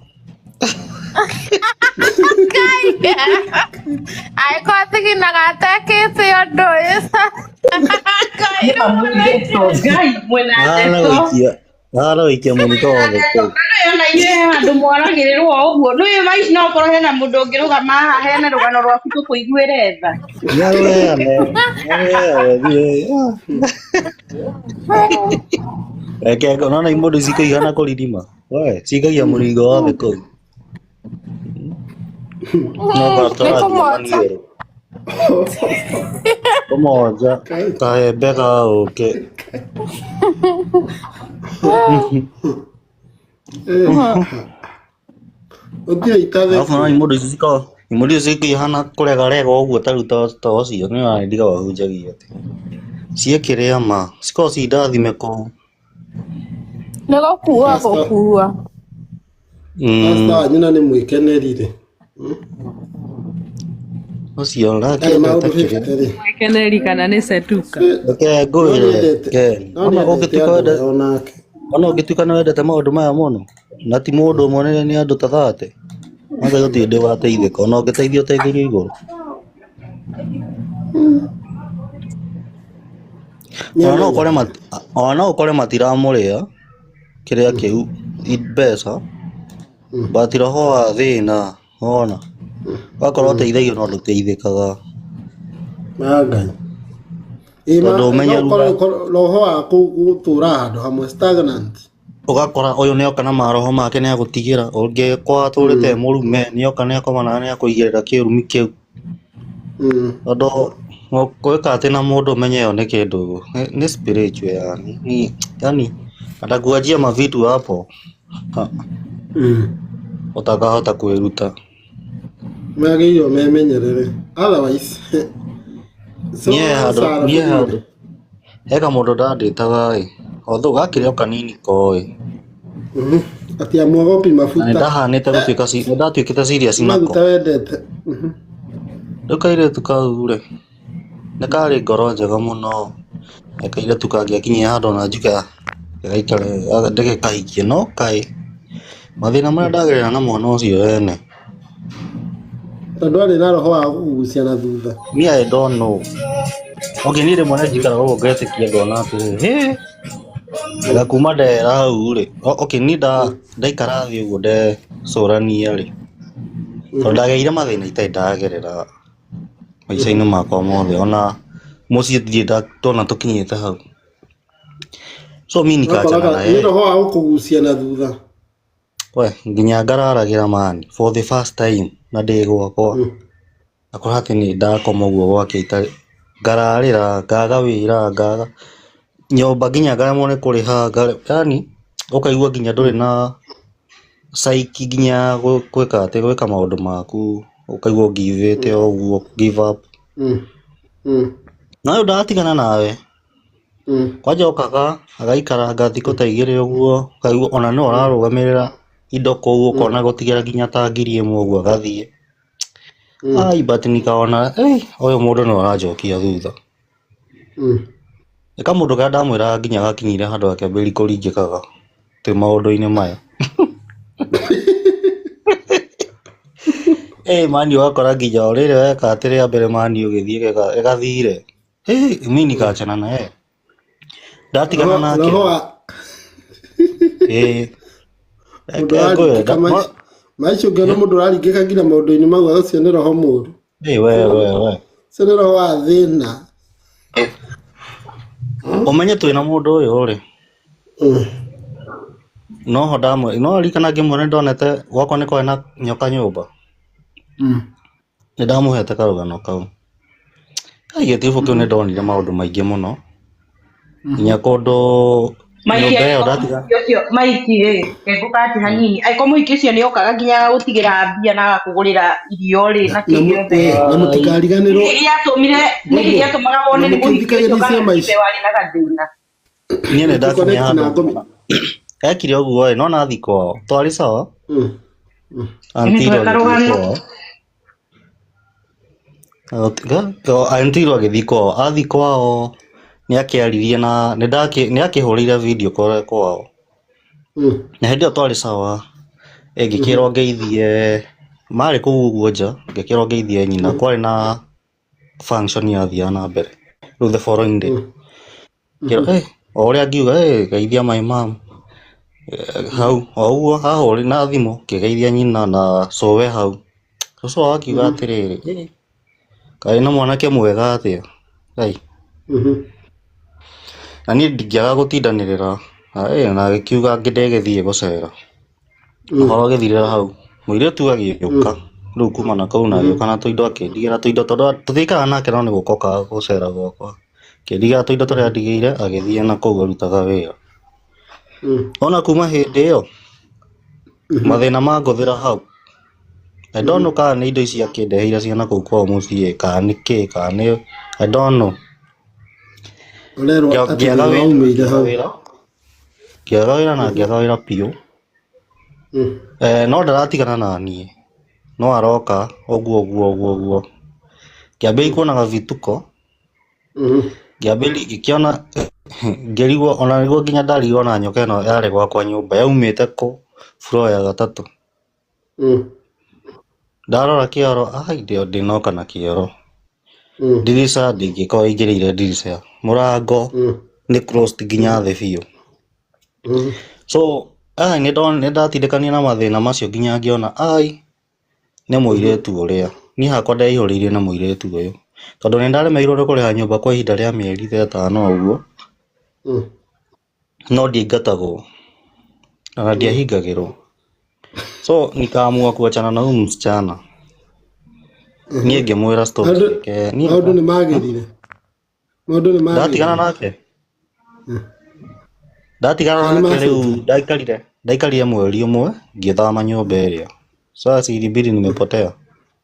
Angĩkorwo tiginaga atekĩte ũndũ ũyũ. Aragĩikia mũnito wothe kũu. Ona inyuĩ andũ mwaragĩrĩrwo ũguo. Nĩũĩ maici no ũkorwo hena mũndũ ũngĩrũgama haha hene rũgano rwaku tũkũiguĩre tha. Reke nona imũndũ cikaigana kũririma. We cikagia mũringo wothe kũu. Kamoja kaembe gauke. Alafu na imudu ici ihana kurega rega ũguo ta rĩu ta ũcio nĩ wandiga wahunjagia atĩ ciĩkĩrĩa ma cikorwo ci ndathime kũu nĩ gũkua Pastor nyina nĩ mwĩkenerire ũcio rakĩendete kĩrĩa Mwĩkeneri kana nĩ setuka reke ngwĩre ke ona ũngĩtuĩka nĩ wendete maũndũ maya mũno na ti mũndũ ũmwe nĩ andũ ta 30 Manga yote ndio wateithĩka ona ũngĩteithio ũteithĩrio igũrũ ona ũkore matiramũrĩa kĩrĩa kĩu mbeca but roho wa thĩna ona wakorwo ũteithagio no ndũteithĩkaga Ngai tondũ ũmenye roho wa gũtũra handũ hamwe stagnant ugakora uyu ni oka na maroho make ni agutigira ungi kwa turite murume ni oka ni akomana ni akuigirira kirumi kiu ndo gwika ati na mundu menye yo ni kindu ni spiritual yani atakuajia mavitu hapo utakahota kwiruta magĩrĩirwo memenyerere otherwise nie handu eka mundu ndandĩtaga although gakĩrĩ o kanini koĩ ati amwogopi mafuta ndahanĩte gũtuĩka ndatuĩkĩte serious nako maguta wendete ndũkairĩtu kau rĩ nĩ karĩ ngoro njega mũno kairĩtu kangĩakinyia handũ na njuka gaikare ndĩgĩkahikie no kaĩ mathĩna marĩa ndagerera na mwana ũcio wene tondũ arĩ na roho wa kũgucia na thutha I don't know okay niĩ rĩmwe nĩ njikaraga ũguo ngetĩkia ngona atĩrĩrĩ Ega kuma ndera hau rĩ okay ni ndaikara thĩ ũguo ndecũrania rĩ tondũ ndageire mathĩna itarĩ ndagerera maica-inĩ makwa mothe ona mũciĩ ndirĩ ndona tũkinyĩte hau so mimi nikachana naye nĩ roho wa gũkũgucia na thutha we nginya ngararagĩra mani for the first time na ndĩ gwakwa akora atĩ nĩ ndakoma ũguo gwake itarĩ ngararĩra ngaga wĩra ngaga nyomba nginya ngaremwo nĩ kũrĩha yani ũkaigua nginya ndũrĩ na saiki nginya gwĩka maũndũ maku ũkaigua ũgivĩte ũguo give up na ũyũ ndatigana nawe kwanja okaga agaikara thikũ ta igĩrĩ ũguo ũkaigua ona no ararũgamĩrĩra indo kũu ũkona gũtigĩra nginya ta 1,000 ũguo agathiĩ but nikaona ũyũ mũndũ nĩ aranjokia thutha eka mũndũ ga ndamwĩra nginya gakinyire handũ akĩambĩrĩria kũringĩkaga tĩ maũndũ-inĩ maya mani wakora nginya ũrĩrĩ weka atĩ rĩa mbere mani ũgĩthiĩ ĩgathire mimi nikachana naye ndatigana nake maicio ngĩona mũndũ ũraringĩka nginya maũndũ-inĩ mau ũcio nĩ roho mũũru ũcio nĩ roho wa thĩna umenye twĩna mũndũ ũyũ rĩ noho no ririkana ngĩmwĩra nĩndonete gwakwa nĩ kwarĩ na nyoka nyũmba nĩ ndamũhete karũgano kau gĩtĩbũ kĩu nĩ ndonire maũndũ maingĩ mũno nginya kũndũ maiki rĩ ngũkati hanini angĩkorwo mũhiki ũcio nĩ okaga nginya gũtigĩra mbia na kũgũrĩra irio rĩ na kĩgĩothe na mũtikariganĩrwo nĩ gĩatũmaga wone nĩ mũhiki ũcio kana mũhiki warĩ na gathĩna niĩ nĩ ndakinya handũ ekire ũguo no nathi kwao twarĩ sawa antirwo agĩthiĩ kwao athi kwao nĩ akĩaririe na nĩ akĩhũrĩire video kwao na hĩndĩ ĩyo twarĩ sawa ngĩkĩrwo ngeithie marĩ kũu ũguo nja ngĩkĩrwo ngeithie nyina kwarĩ na function yathiaga na mbere rĩu the following day o ũrĩa ngiuga geithia my mom hau o ũguo hahũrĩ na thimũ ngĩgeithia nyina na cowe hau cũcũ akiuga atĩrĩrĩ kaĩ na mwanake mwega atĩa na niĩ ndingĩaga gũtindanĩrĩra na agĩkiuga ndegĩthiĩ gũcera ũhoro ũgĩthirĩra hau mũirĩtu agĩũka riu kuma na kau na kana tuindo akendigera tuindo tondu tuthikaga nake no niguo koka gucera gwakwa kendigera tuindo turia ndigire agithie na kau arutaga wira ona kuma hindi iyo mathina ma nguthira hau I don't know kana ni indo ici akindeheire ciana kau kwao mucii kana ni ki kana ni I don't know ngiaga wira na ngiaga wira piu no ndaratigana na niĩ no aroka ũguo kĩambĩrĩria kuonaga vituko ngĩkĩona ngĩrigwo ona nĩguo nginya ndarigwo na nyoka ĩno yarĩ gwakwa nyũmba yaumĩte kũ floor ya gatatũ ndarora kĩoro ndĩnoka na kĩoro ndirica ndingĩkorwo ingĩrĩire ndirica mũrango nĩ closed nginya thĩ biũ so nĩ ndatindĩkania na mathĩna macio nginya ngĩona nĩ mũirĩtu ũrĩa niĩ hakwa ndeihũrĩirie na mũirĩtu ũyũ tondũ nĩ ndaremeirwo nĩ kũrĩha nyũmba kwa ihinda rĩa mĩeri 5 ũguo no ndiaingatagwo na ndiahingagĩrwo so nikaamua kuachana na huyu msichana niĩ ngĩmwĩra stop maũndũ nĩ magĩrire ndatigana nake rĩu ndaikarire mweri ũmwe ngĩthama nyũmba ĩrĩa sasa ilibidi nimepotea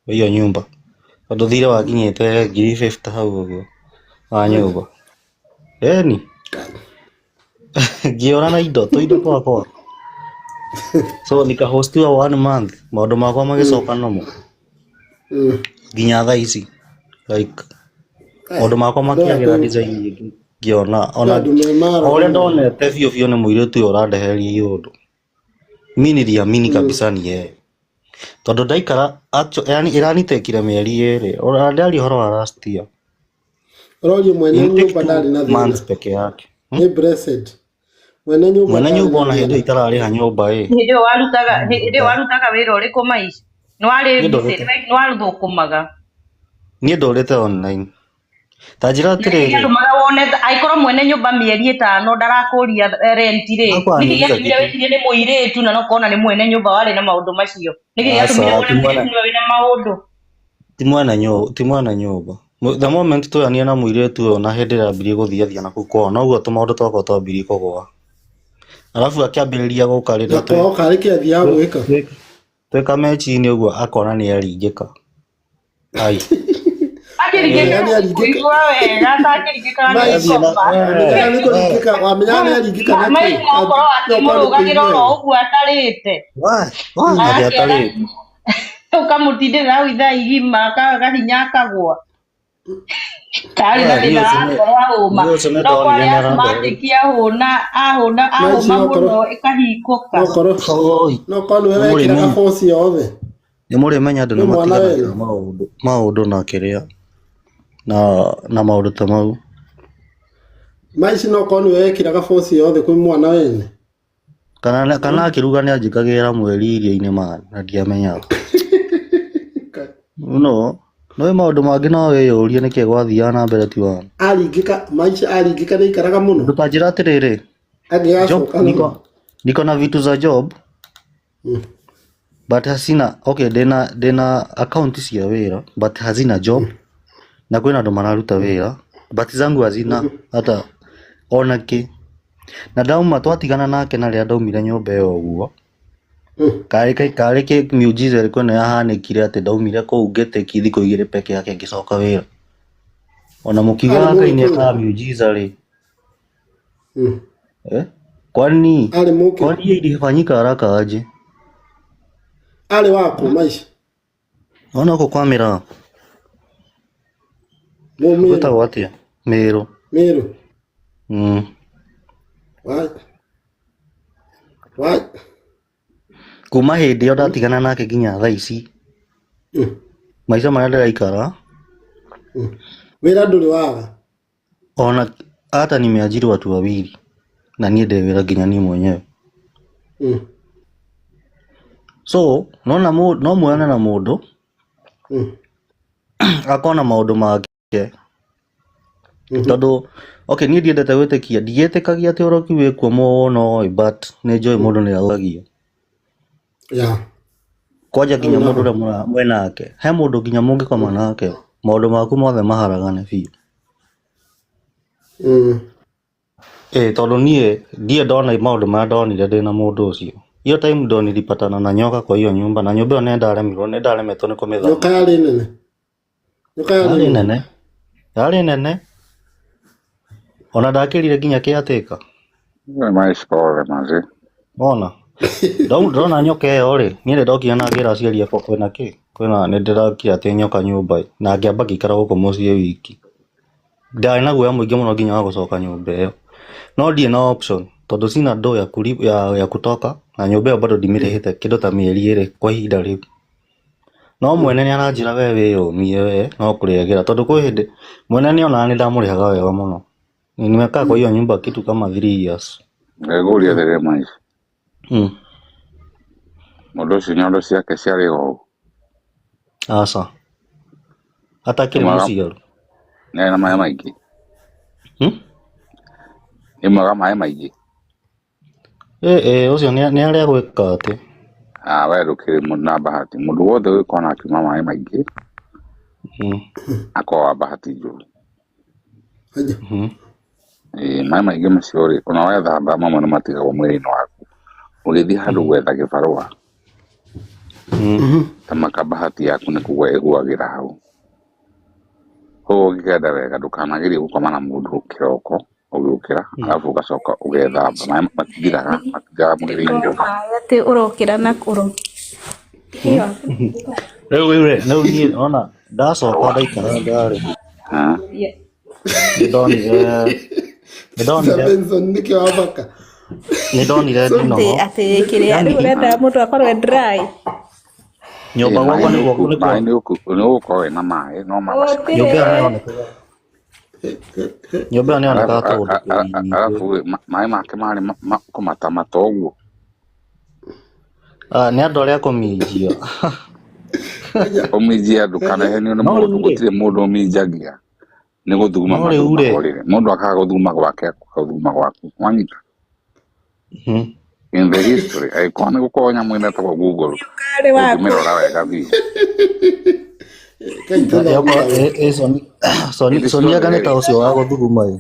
hiyo nyumba tondũ thirĩ wakinyĩte 50,000 hau ũguo wa nyũmba ngĩũra na tũindo twakwa so nikahostiwa 1 month maũndũ makwa magĩcoka nomo nginya thaa ici like maũndũ makwa makĩagĩra design ngĩona ona ũrĩa ndonete biũ nĩ mũirĩtu ũyũ ũrandeheria ũndũ mimi niliamini kabisa ni yeye tondu ndaikara yani iranitekire mieri 2 ora ndari horo wa last year roje mwene nyumba ndari na months peke yake ni blessed mwene nyumba ona hindi itarari ha nyumba hindi warutaga wira uriku maici ni waruthukumaga ni ndorete online tajira atiriri aikorwo mwene nyumba mieri 5 ndarakuria renti ri nigĩgĩtumire nĩ mũirĩtu na no kona nĩ mwene nyumba warĩ na maũndũ macio nigĩgĩtumire wĩna maũndũ ti mwana nyumba the moment tuyania na mũirĩtu ũyũ na hĩndĩ ĩrambirie gũthiathia na kũu kwao noguo tũmaũndũ twakwa twambirie kũgũa arabu akĩambĩrĩria gũka rĩrĩa twĩka meci-inĩ ũguo akona nĩ aringĩka ukamutindĩra hau ithaa igima gahinya akagwa kari na thĩna wakorwo ahũma no kwarĩa mandikia ahũma mũno ĩkahingũka no korwo nĩ wekĩraga boci yothe nĩ mũrĩmenya andũ nĩ matiganagia maũndũ na kĩrĩa na maũndũ ta mau maici no korwo nĩ wekĩraga boci yothe kwĩ mwana wene kana akĩruga nĩ anjĩkagĩra mweri irio-inĩ na ndiamenyaga no maũndũ mangĩ no wĩyũrie nĩkĩĩ gwathiaga na mbere ti wana maici aringĩka nĩ ikaraga mũno ndũkanjĩra atĩrĩrĩ niko na vitu za job but hasina ndĩna account cia wĩra but hazina job na kwĩna andũ mararuta wĩra but zangu hazina hata ona kĩ na ndauma twatigana nake na rĩrĩa ndaumire nyũmba ĩyo ũguo karĩ kĩ miujiza ĩrĩkũ ĩno yahanĩkire atĩ ndaumire kũu ngĩtĩki thikũ 2 peke yake ngĩcoka wĩra ona mũkiugaga Ngai nĩ ekaga miujiza rĩ kwani ilifanyika haraka aje arĩ wako maici ona uko kwa mĩraa gwĩtagwo atĩa Mĩrũ kuma hĩndĩ ĩyo ndatigana nake nginya thaa ici maica marĩa ndĩraikara wĩra ndũrĩ waga ona hata nimeajiri watu wawili na niĩ ndĩ wĩra nginya niĩ mwenyewe so no muone na mũndũ akona maũndũ make tondũ niĩ ndiendete gwĩtĩkia ndietĩkagia atĩ ũroki wĩkuo mũno but nĩ njũĩ mũndũ nĩ aũgagia Kwaja nginya mũndũ ũrĩa mwenake he mũndũ nginya mũngĩkoma nake maũndũ maku mothe maharagane biũ. Tondũ niĩ ndiye ndona maũndũ marĩa ndonire ndĩna mũndũ ũcio. Hiyo time ndo nilipatana na nyoka kwa hiyo nyumba, na nyumba hiyo nĩndaremetwo nĩ kũmĩthama. Nyoka yarĩ nene? Nyoka yarĩ nene? Yarĩ nene. Ona ndakĩrire nginya kĩatĩka. Ona ndona nyoka ĩyo rĩ, niĩ nĩndokire na ngĩra aciari akwa kwĩna kĩ, kwĩna nĩndĩrakira atĩ nyoka nyũmba na ngĩamba ngĩikara gũkũ mũciĩ wiki. Ndarĩ na guoya mũingĩ mũno nginya wa gũcoka nyũmba ĩyo, no ndirĩ na option tondũ sina ndoo ya kutoka na nyũmba ĩyo bado ndimĩrĩhĩte kĩndũ ta mĩeri 2 kwa ihinda rĩu. No mwene nĩaranjĩra we wĩyũmie we no kũrĩagĩra tondũ kwĩ hĩndĩ mwene nĩonaga nĩndamũrĩhaga wega mũno. Nimekaa kwa hiyo nyumba kitu kama 3 years. Nguria the mais. Mũndũ ũcio nyondo ciake ciarĩ ho. Aca. Atakĩrĩ mũciaru. Na maĩ maingĩ. Nĩmwaga maĩ maingĩ. Ũcio nĩarĩa gwĩka atĩ. We ndũkĩrĩ mũndũ na bahati. Mũndũ wothe wĩkona akiuma maĩ maingĩ akoragwo bahati njũru. Maĩ maingĩ macio rĩ, ona wethamba mamwe nĩmatigagwo mwĩrĩ-inĩ waku. Ũgĩthiĩ handũ gwetha gĩbarũa ta makabahati yaku nĩ kũgwa ĩgwagĩra hau. Koguo ũngĩkenda wega ndũkanagerie gũkoma na mũndũ kĩroko ũgĩũkĩra alafu ũgacoka ũgethamba. Maĩ matigiraga mwĩrĩ-inĩ. Atĩ ũrokĩra na kũro. Rĩu niĩ ona ndacoka ndaikara ndarĩ. Nĩndonire ndino. Atĩ kĩrĩa rĩu ũrenda mũndũ akorwo dry. Nyũmba gwakwa nĩgũkorwo wĩna maĩ no nyũmba nĩonekaga tondũ alafu maĩ make marĩ kũmatamata ũguo. Nĩ andũ arĩa kũminjia. Ũminjia ndũkanahenio nĩ mũndũ, gũtirĩ mũndũ ũminjagia. Nĩ gũthuguma mũndũ akaga gũthuguma gwake gũthuguma gwaku wanyita. In the history aikona gũkorwo nyamũ ĩretagwo Google ũngĩmĩrora wega biũ. Soniaga nĩ ta ũcio wa gũthuguma ĩ.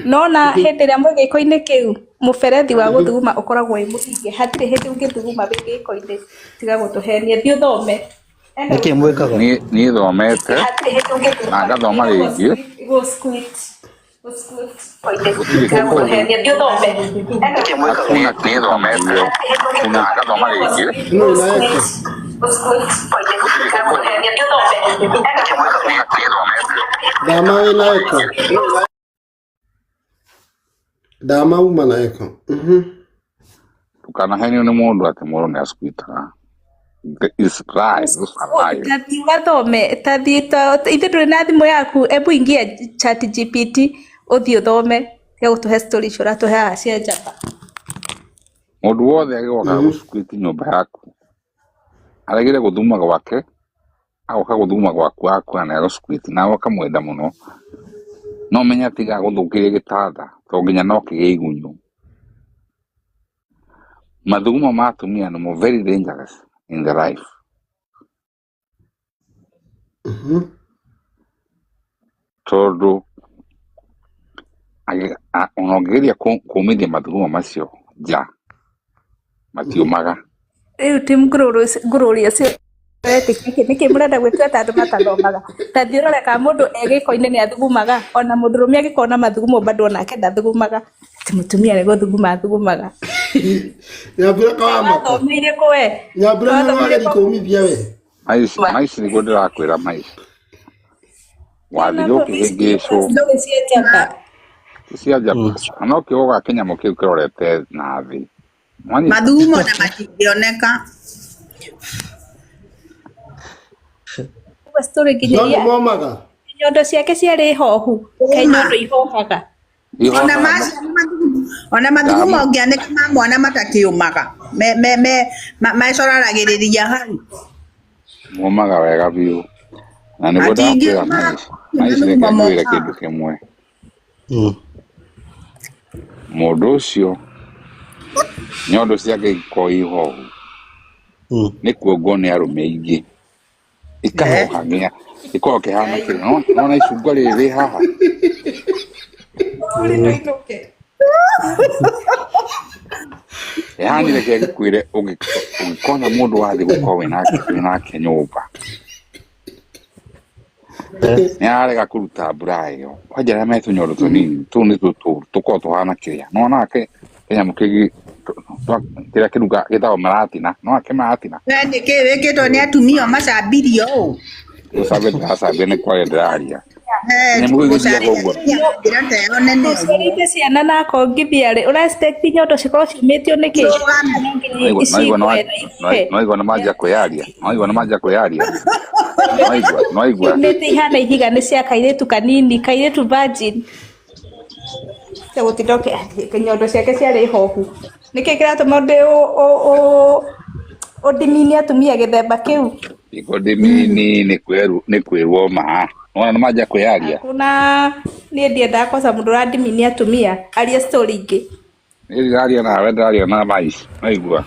Nona hĩndĩ ĩrĩa mwĩ gĩko-inĩ kĩu mũberethi wa gũthuguma ũkoragwo wĩ mũhinge, hatirĩ hĩndĩ ũngĩthuguma wĩ gĩko-inĩ tiga gũtũhenia. Thiĩ ũthome. Nĩkĩ mwĩkaga? Niĩ thomete na ngathoma rĩngĩ. Dama uma na eko. Ndũkanahenio nĩ mũndũ atĩ mũndũ nĩacuitaga. Wathome tathi ithe ndũrĩ na thimũ yaku, ebu ingia ChatGPT ũthiĩ ũthome ya gũtũhe story icio ũratũheaga cia njamba. Mũndũ wothe agĩgoka gũcukuiti nyũmba yaku aregire gũthuma gwake agoka gũthuma gwaku akua na gũcukuiti na akamwenda mũno, no menya tiga gũthũkĩria gĩtanda to nginya no kĩgĩe igunyũ. Mathuguma ma atumia nĩ very dangerous in the life. Tondũ ũngĩgeria kũmithia mathuguma macio nja matiumaga. Rĩu ti ngũrũria cio nĩkĩ mũrenda gwĩtua ta andũ matathomaga. Ta thiĩ ũrore kana mũndũ gĩko-inĩ nĩ athugumaga, ona mũndũrũme angĩkorwo na mathugumo bado onake ndathugumaga. Ti mũtumia nĩ gũthuguma athugumaga. Nyambura kawama. Athomeire kwe. Nyambura nĩ wageri kũmithia we. Maici nĩguo ndĩrakwĩra maici. Wathiĩ ũkĩhĩngĩcwo. Ndũgĩ cia njamba. Cia njamba. No kĩoga kĩnyamũ kĩu kĩrorete na thĩ. Mathugumo na matingĩoneka. Story nginyagia nyondo ciake ciarĩ hohu kaĩ nyondo ihohaga. Ona mathugumo ũngĩanĩka ma mwana matakĩũmaga mecoraragĩrĩria hau momaga wega biũ. Na nĩguo ndakwĩra maici reke ngwĩre kĩndũ kĩmwe. Mũndũ ũcio nyondo ciake ikoi ho nikuo ngone arume ingi ikahoha nginya iko kihana kiri no na icungwa riri haha hanire ke kwire ugikona mundu wathi gukorwo nake nyumba niarega kuruta mbura iyo kwanja aria metunyondo tunini tu ni tukorwo tuhana kiria no nake kenya mukigi kira kiruga gitao maratina no ake maratina ni ke weketwo ni atumia macabirio usabe asabe ni kwa ndaria Uciarĩte ciana na akongithia rĩ ũrespect nyondo cikorwo ciumĩtio nĩkĩ? Noigua nĩ manjia kwĩyaria Ciumĩte ihana ihiga nĩ cia kairĩtu kanini, kairĩtu virgin. Gũtinda nyondo ciake ciarĩ hohu. Nĩkĩ kĩratũma ũndimini atumia gĩthemba kĩu? Ndimini nĩ kwĩrwo maa ona nĩ manjia kwĩyaria. Kuna niĩ ndiendaga kwanza mũndũ ũrandimini atumia aria story ingĩ. Nĩndaria nawe ndaria na maici naigua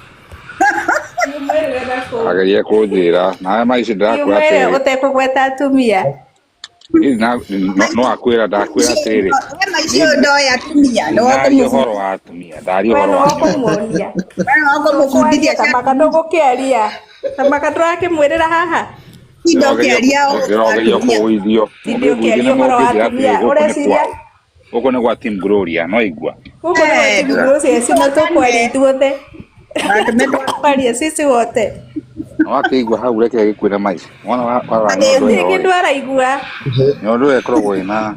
ageria kũnjĩra nawe maici ndakwĩra atĩrĩ ũtekũgweta atumia no akwĩra ndakwĩra atĩrĩ maici ndoya atumia ndaria ũhoro wa atumia ndaria ũhoro wa kũmuonia ũkũmũbundithia tamaka ndũgũkĩaria tamaka ndũrakĩmwĩrĩra haha ndũkĩaria ũhoro wa atumia ũreciria gũkũ nĩ gwa Team Gloria no igua gũkũ nĩ gwa Team Gloria cina tũkwaria ithuothe twaria sisi wote wakĩigua hau reke gĩkwĩra maici kĩndũ araigua nyondo ĩkoragwo ĩna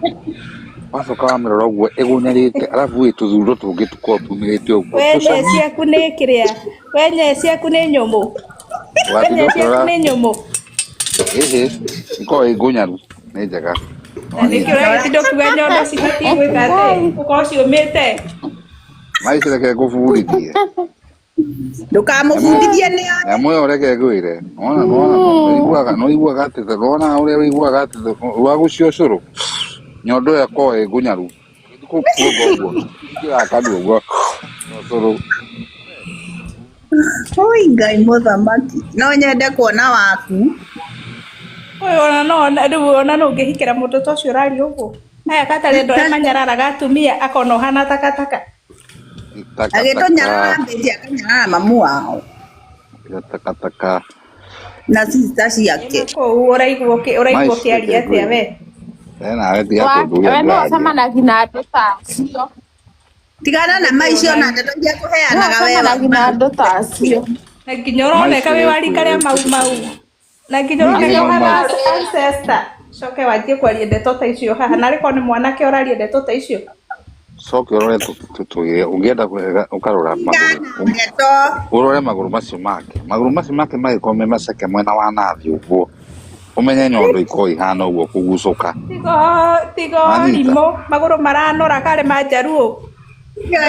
wacoka wamĩrora ũguo ĩgũnyarĩte arabu tũthuro tũngĩ tũkorwo tumĩrĩte ũguo wenye ciaku nĩ kĩrĩa wenye ciaku nĩ nyũmũ wenye ciaku nĩ nyũmũ ikoragwo ĩngũnyaru nĩ njega nĩkĩo ũragĩtinda ũkiuga nyondo cibatiĩ gwĩka atĩ gũkorwo ciũmĩte maici reke ngũbundithie ndũkamũbundithie nĩ nyamũ ĩyo reke ngwĩre no iguaga atĩ rona ũrĩa wĩiguaga atĩ rwa gũcio ũcũrũ nyondo ĩyo ĩkoragwo ĩngũnyaru kuonga ũguo ingĩrakandua ũguo ũcũrũ oi Ngai mũthamaki no nyende kuona waku ũyũ ona rĩu ona no ũngĩhikĩra mũndũ ta ũcio ũraria ũguo aya gatarĩ andũ arĩa manyararaga atumia akona ũhana takataka agĩtũnyarara mbĩti akanyarara mamu wao takataka na sister ciake kũu ũraigua ũkĩaria atĩa we nawe tiga kũndũria no ũcemanagia na andũ ta acio tigana na maici ona ndeto iria kũheanaga wewe na andũ ta acio na nginya ũroneka wĩ wa rika rĩa mau na nginya ũroneka ũhana ancestor coke wanjie kwaria ndeto ta icio haha na rĩko nĩ mwanake ũraria ndeto ta icio coke ũrore tũtũgĩre ũngĩenda ũkarora magũrũ ũrore magũrũ macio make magĩkorwo me maceke mwena wa nathi ũguo umenye nyondo ikoragwo ihana ũguo kũgucũka tigo rimũ magũrũ maranora karĩ manjaruo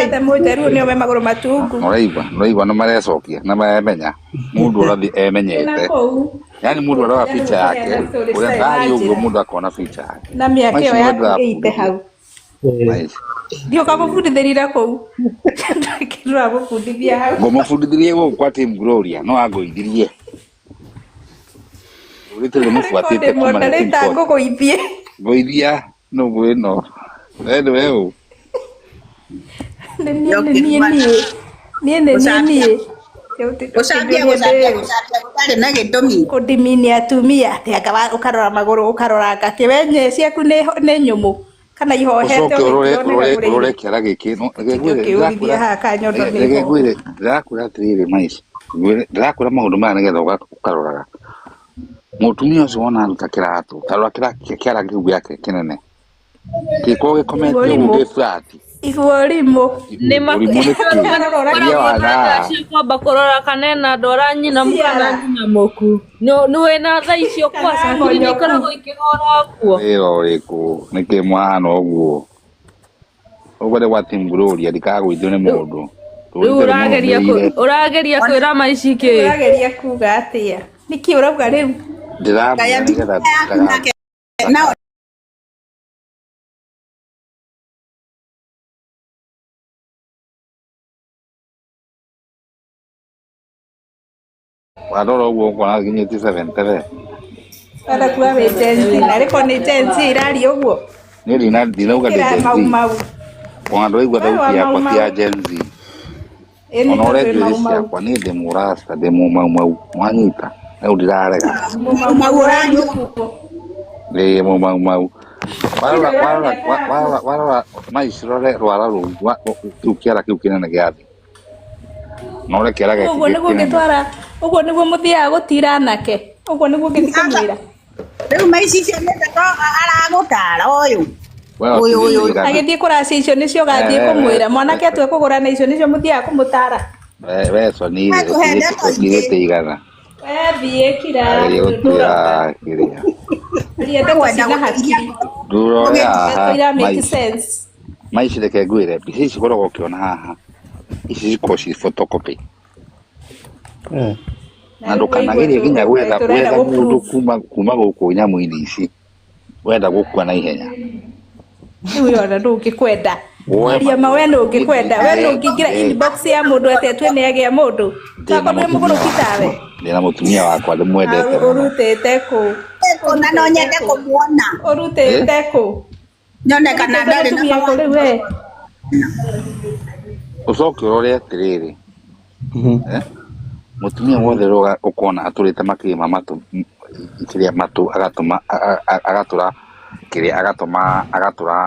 ite mũnjaruo nĩo me magũrũ matungu ũraigua nĩ marecokia na maremenya mũndũ ũrathi emenyete yani mũndũ arora picha yake ũrĩa ndari ũguo mũndũ akona picha yake na mĩaka ĩyo yakũgĩite hau ndio kamũbundithĩrire kũu kĩndũ agũbundithia hau ngũmũbundithirie gũkũ kwa Team Gloria no angũithirie ũrĩtĩrĩ mũbuatĩte kuma na Team Gloria ngũgũithie ngũithia nũguo ĩno wendo weũ niĩ gũcambia gũtarĩ na gĩtũmi kũndimini atumia atĩ ũkarora magũrũ ũkarora ngakĩ wenye ciaku nĩ nyũmũ kana ihohete ũrore kĩara gĩkĩ ndĩrakwĩra atĩrĩrĩ maici ndĩrakwĩra maũndũ maya nĩgetha ũkaroraga mũtumia ũcio wona aruta kĩratũ tarora kĩara kĩu gĩake kĩnene gĩkorwo gĩkometio ũguo gĩ iguo rimũ kwamba kũrora kanena ndwara nyina mũkana nginya mũku nĩ wĩna tha icio kwaca nĩ ikoragwo ikĩhora kuo wĩra ũrĩkũ nĩkĩ mwana ũguo ũguo nĩ gwa Team Gloria ndikagũithio nĩ mũndũ rĩu ũrageria kwĩra maici kĩ ũrageria kuga atĩa nĩkĩ ũrauga rĩu ndĩramenya nĩgetha warora uguo kwa nginya 7 Ada kuwa we tenzi na reko ni tenzi irari uguo. Ni dinauga ni tenzi. Kwa ndo igwa thauti yakwa ti ya Gen Z. Ona ore njuĩrĩ ciakwa nĩ ndĩ mũrasta ndĩ mũmaumau mwanyita rĩu ndirarega ndĩ mũmaumau warora maicirore rwara rũu kĩu kĩara kĩu kĩnene gĩa thĩ na ũrĩa kĩara gĩkĩ ũguo nĩguo ngĩtwara ũguo nĩguo mũthiaga gũtira nake ũguo nĩguo ngĩthiĩ kũmwĩra rĩu maici icio nĩndako aragũtara ũyũ agĩthiĩ kũracia icio nĩcio gathiĩ kũmwĩra mwanake atue kũgũra na icio nĩcio mũthiaga kũmũtara weco nirĩte igana thiĩ kira ndũrora maici reke ngwĩre mbica ici koragwo ũkĩona haha ici cikoragwo ci photocopy na ndũkanagerie nginya gwetha mũndũ kuma gũkũ nyamũ-inĩ ici wenda gũkua na ihenya rĩu ona ndũngĩkwenda aria ma we ndũngĩkwenda we ndũngĩingĩra inbox ya mũndũ atetwe nĩ agĩa mũndũ takorwo nĩ mũgũrũki tawe ndĩna mũtumia wakwa ndĩmwendete ũrutĩte kũ na no nyende kũmuona ũrutĩte kũ nyone kana ndarĩ na rĩu we ũcoke ũrore atĩrĩrĩ mũtumia wothe ũkona atũrĩte makĩrĩma matũ kĩrĩa matũ agatũra kĩrĩa agatũra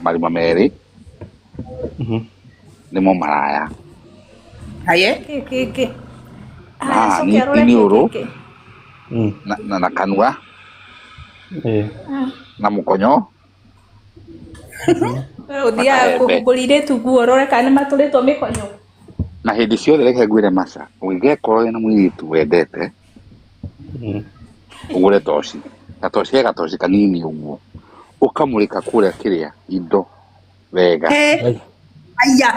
marima merĩ nĩmo maraya nĩ ũrũ na kanua na mũkonyo ũthiaga kũmbũrire tuguo ũrore kana nĩ matũrĩtwo mĩkonyo na hĩndĩ ciothe reke ngwĩre Maca ũngĩgekorwo na mũirĩtu wendete ũgũre toci gatoci gatoci kanini ũguo ũkamũrĩka kũrĩa kĩrĩa indo wega aya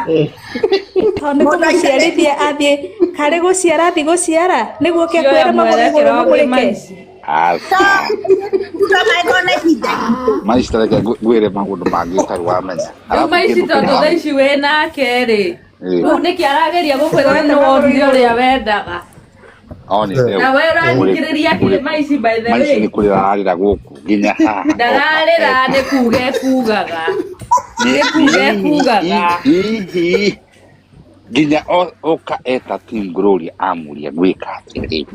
tondũ tũmũciarithie athiĩ karĩ gũciara athiĩ gũciara nĩguo kĩkwĩra mamũrĩke maici tareke ngwĩre maũndũ mangĩ ũtarĩ wamenya rĩu maici tondũ thaa ici wĩ nake-rĩ rĩu nĩkĩ arageria gũkwĩra nĩ wonire ũrĩa wendaga na we ũrathikĩrĩria kĩrĩ maici by the way maici nĩ kũrĩra ararĩra gũkũ nginya haha ndararĩra nĩ kuga ekugaga nginya oka eta Team Glory amũria gwĩka atĩrĩ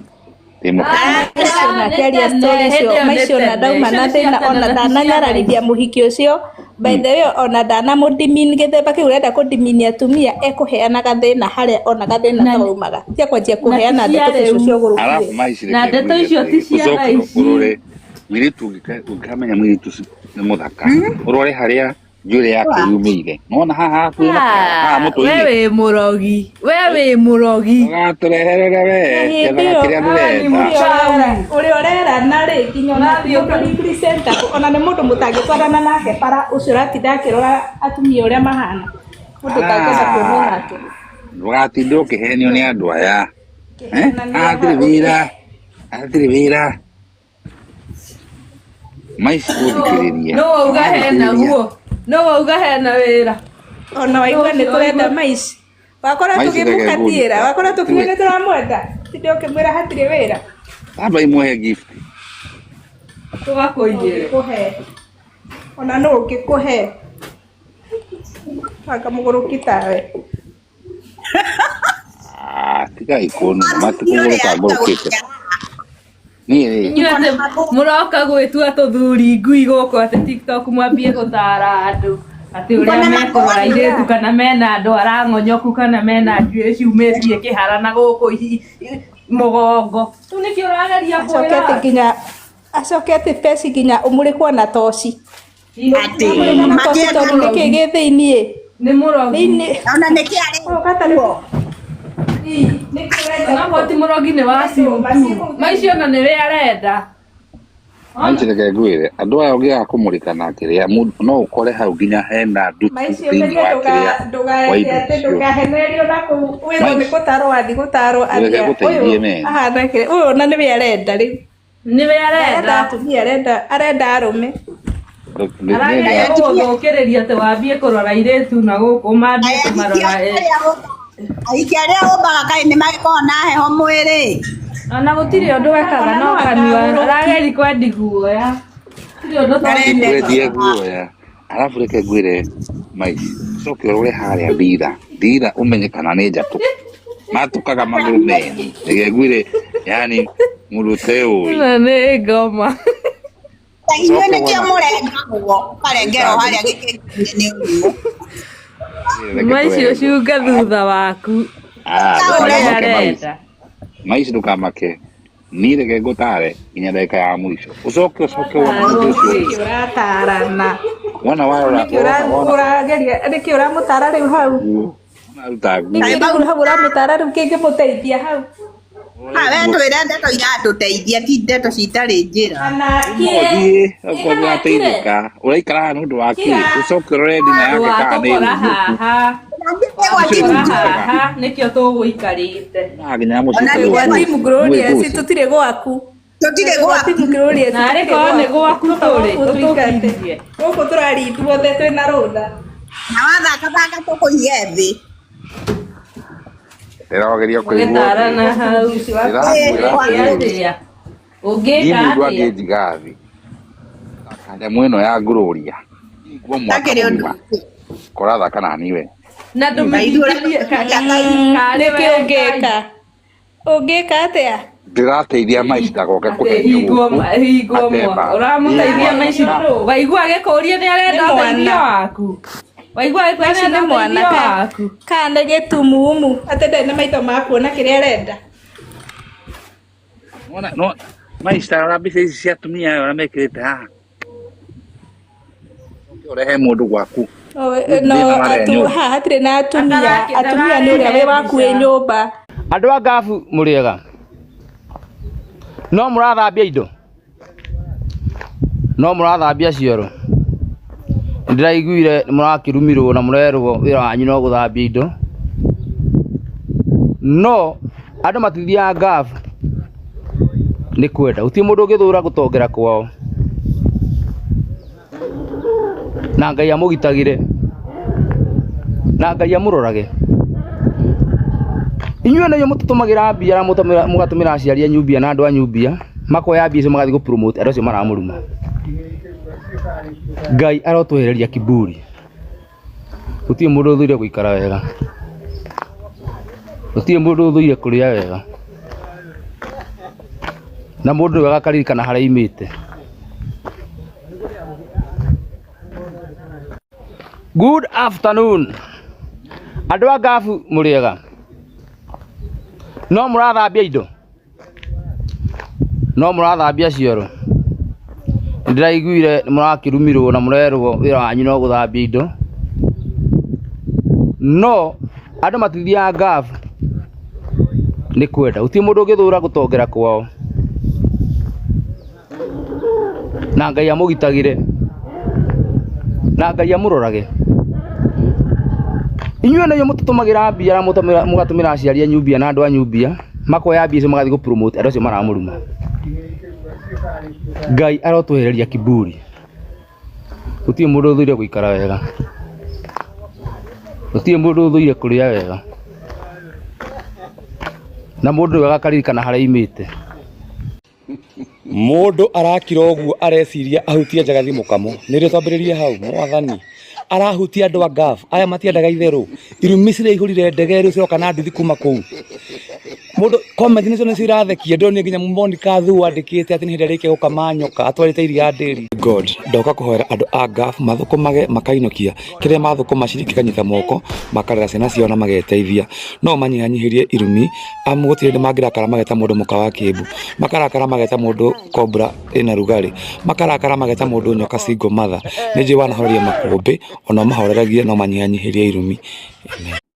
nakĩaria story cio maicio na ndauma na thĩna ona ndananyararithia mũhiki ũcio by the way ona ndanamũdimini gĩthemba kĩu ũrenda kũdimini atumia ekũheanaga thĩna harĩa ona gathĩna taumaga cia kwanjia kũheana ndeto icio cia ũgũrũki na ndeto icio ti cia raici mũirĩtu ũngĩkamenya mũirĩtu nĩ mũthaka ũrore harĩa njuĩrĩ yake yumĩire nona haha mũtũ-inĩ we wĩ mũrogi ũgatũreherere we ethaga kĩrĩa ndĩrenda ũrĩa ũrerana rĩ nginya ona representa ona nĩ mũndũ mũtangĩtwarana nake bara ũcio ũratinda akĩrora atumia ũrĩa mahana mũndũ ũtangĩenda kuonwo nake ndũgatinde ũkĩhenio nĩ andũ aya hatirĩ wĩra maici gũthikĩrĩria no wauga hena guo no wauga hena wĩra ona waiga nĩ tũrenda maici wakora tũkĩmũkatiĩra wakora tũkiuga nĩ tũramwenda tindĩ ũkĩmwĩra hatirĩ wĩra amba imũhe gift tũgakũigĩre ona no ũngĩkũhe anga mũgũrũki tawe tiga ikũnũ matikũgũrũka ngũrũkĩte inyuĩ mũroka gwĩtua tũthuri ngui gũkũ atĩ TikTok mwambie gũtara andũ atĩ ũrĩa mekũrora airĩtu kana mena ndwara ng'onyoku kana mena njuĩrĩ ciumĩtie kĩhara na gũkũ mũgongo rĩu nĩkĩ ũrageria kwĩra acoke atĩ peci nginya ũmũrĩkwo na toci tondũ nĩkĩ gĩ thĩiniĩ nĩ mũrogi ona nĩkĩ arĩ ti mũrogi nĩ waciu maici ona nĩ we arenda maici reke ngwĩre andũ aya ũngĩaga kũmũrĩka na kĩrĩa no ũkore hau nginya hena ndutu thĩinĩ wa kĩrĩa ndũgahenererio na kũu wĩrwo nĩ gũtarwo athiĩ gũtarwo ũyũ ona nĩ we arenda rĩu nĩ we arenda atumia arenda arũme arageria gũgũthũkĩrĩria atĩ wambie kũrora airĩtu na gũkũ mambie kũmarora Aiki aria umbaga kai ni magikorwo na heho mwiri. Ona gutire undu wekaga no kanyua arageri kwendi guoya. Kwendie guoya. Alafu reke ngwire maici coke urore haria ndira umenye kana ni njatu matukaga maguru meni reke ngwire yani murute uyu na ni ngoma inyuĩ nĩkĩo mũrengagwo ũkarengerwo harĩa gĩkĩnĩ ũguo maici ũcunga thutha waku maici ndũkamake ni reke ngũtare nginya ndagĩka ya mũico ucoke ũratarana wana warora ũrageria nĩkĩ ũramũtara rĩu hau nĩkĩ hau ũramũtara rĩu kĩngĩmũteithia hau we twĩre ndeto iratũteithia ti ndeto citarĩ njĩra ũrateithĩka ũraikara nĩ ũndũ wa kĩ ucoke ũrore ndina yake kana nĩ haha nĩkĩo tũgũikarĩte timu Glorious tũtirĩ gwaku timu Glorious narĩ korwo nĩ gwaku tũrĩ gũkũ tũrarindirwo the twĩna rũtha na wathaka tũkũige thĩ ndĩrageria gũtarana hau ũngĩka atĩa njigathi nyamũ ĩno ya Gloria iguo mwaka korathaka na niwe na ndũmenyithie karĩ ũngĩka atĩa ndĩrateithia maici ndagoke kũhe hingo ũramũteithia maici waigua agĩkũria nĩ arenda ũteithio waku waigua agĩkũria nĩ mwana waku kana gĩtumumu atĩ ndarĩ na maitho ma kuona kĩrĩa arenda no maici tarora mbica ici cia atumia aya ũrĩa mekĩrĩte haha ũrehe mũndũ gwaku no haha hatirĩ na atumia nĩ ũrĩa wĩ waku wĩ nyũmba andũ a Ngabu mũrĩega no mũrathambia indo no mũrathambia cioro ndĩraiguire mũrakĩrumirwo na mũrerwo wĩra wanyu no gũthambia indo no andũ matithiaga Ngabu nĩ kwenda gũtirĩ mũndũ ũngĩthũra gũtongera kwao na Ngai amũgitagĩre na Ngai amũrorage inyuĩ nĩyo mũtũtũmagĩra mbia na mũgatũmĩra aciari a nyumbia na andũ a nyumbia makoya mbia icio magathiĩ gũpromote andũ acio maramũruma Ngai arotwehereria kiburi gũtirĩ mũndũ ũthũire gũikara wega gũtirĩ mũndũ ũthũire kũrĩa wega na mũndũ wega akaririkana harĩa imĩte Good afternoon andũ a Ngabu mũrĩega no mũrathambia indo no mũrathambia cioro ndĩraiguire mũrakĩrumirwo na mũrerwo wĩra wanyu no gũthambia indo no andũ matithiaga Ngabu nĩ kwenda gũtirĩ mũndũ ũngĩthũra gũtongera kwao na Ngai amũgitagĩre na Ngai amũrorage inyuĩ nĩyo mũtũtũmagĩra mbia na mũgatũmĩra aciari a nyumbia na andũ a nyumbia makoya mbia icio magathiĩ gũpromote andũ acio maramũruma Ngai arotwehereria kiburi gũtirĩ mũndũ ũthũire gũikara wega gũtirĩ mũndũ ũthũire kũrĩa wega na mũndũ wega akaririkana harĩa imĩte mũndũ arakira ũguo areciria ahutie njagathi mũkamo nĩrĩo twambĩrĩrie hau mwathani arahutia andũ a Ngabu aya matiendaga itherũ irumi ciraihũrire ndege rĩu ciroka na nduthi kuma kũu mũndũ comment nĩcio nĩcio irathekia ndĩronire nginya Monica Thu andĩkĩte atĩ nĩ hĩndĩ arĩkia gũkama nyoka atwarĩte iria ndĩri God ndoka kũhoera andũ a Ngabu mathũkũmage makainũkia kĩrĩa mathũkũma ciringi kanyita moko makarera ciana ciao na mageteithia no manyihanyihĩrie irumi amu gũtirĩ hĩndĩ mangĩrakara mageta mũndũ mũka wa kĩmbu makarakara mageta mũndũ kobra ĩna rugarĩ makarakara mageta mũndũ nyoka single mother nĩ njũĩ wanahoreria makũmbĩ ona mahoreragie no manyihanyihĩrie irumi amen.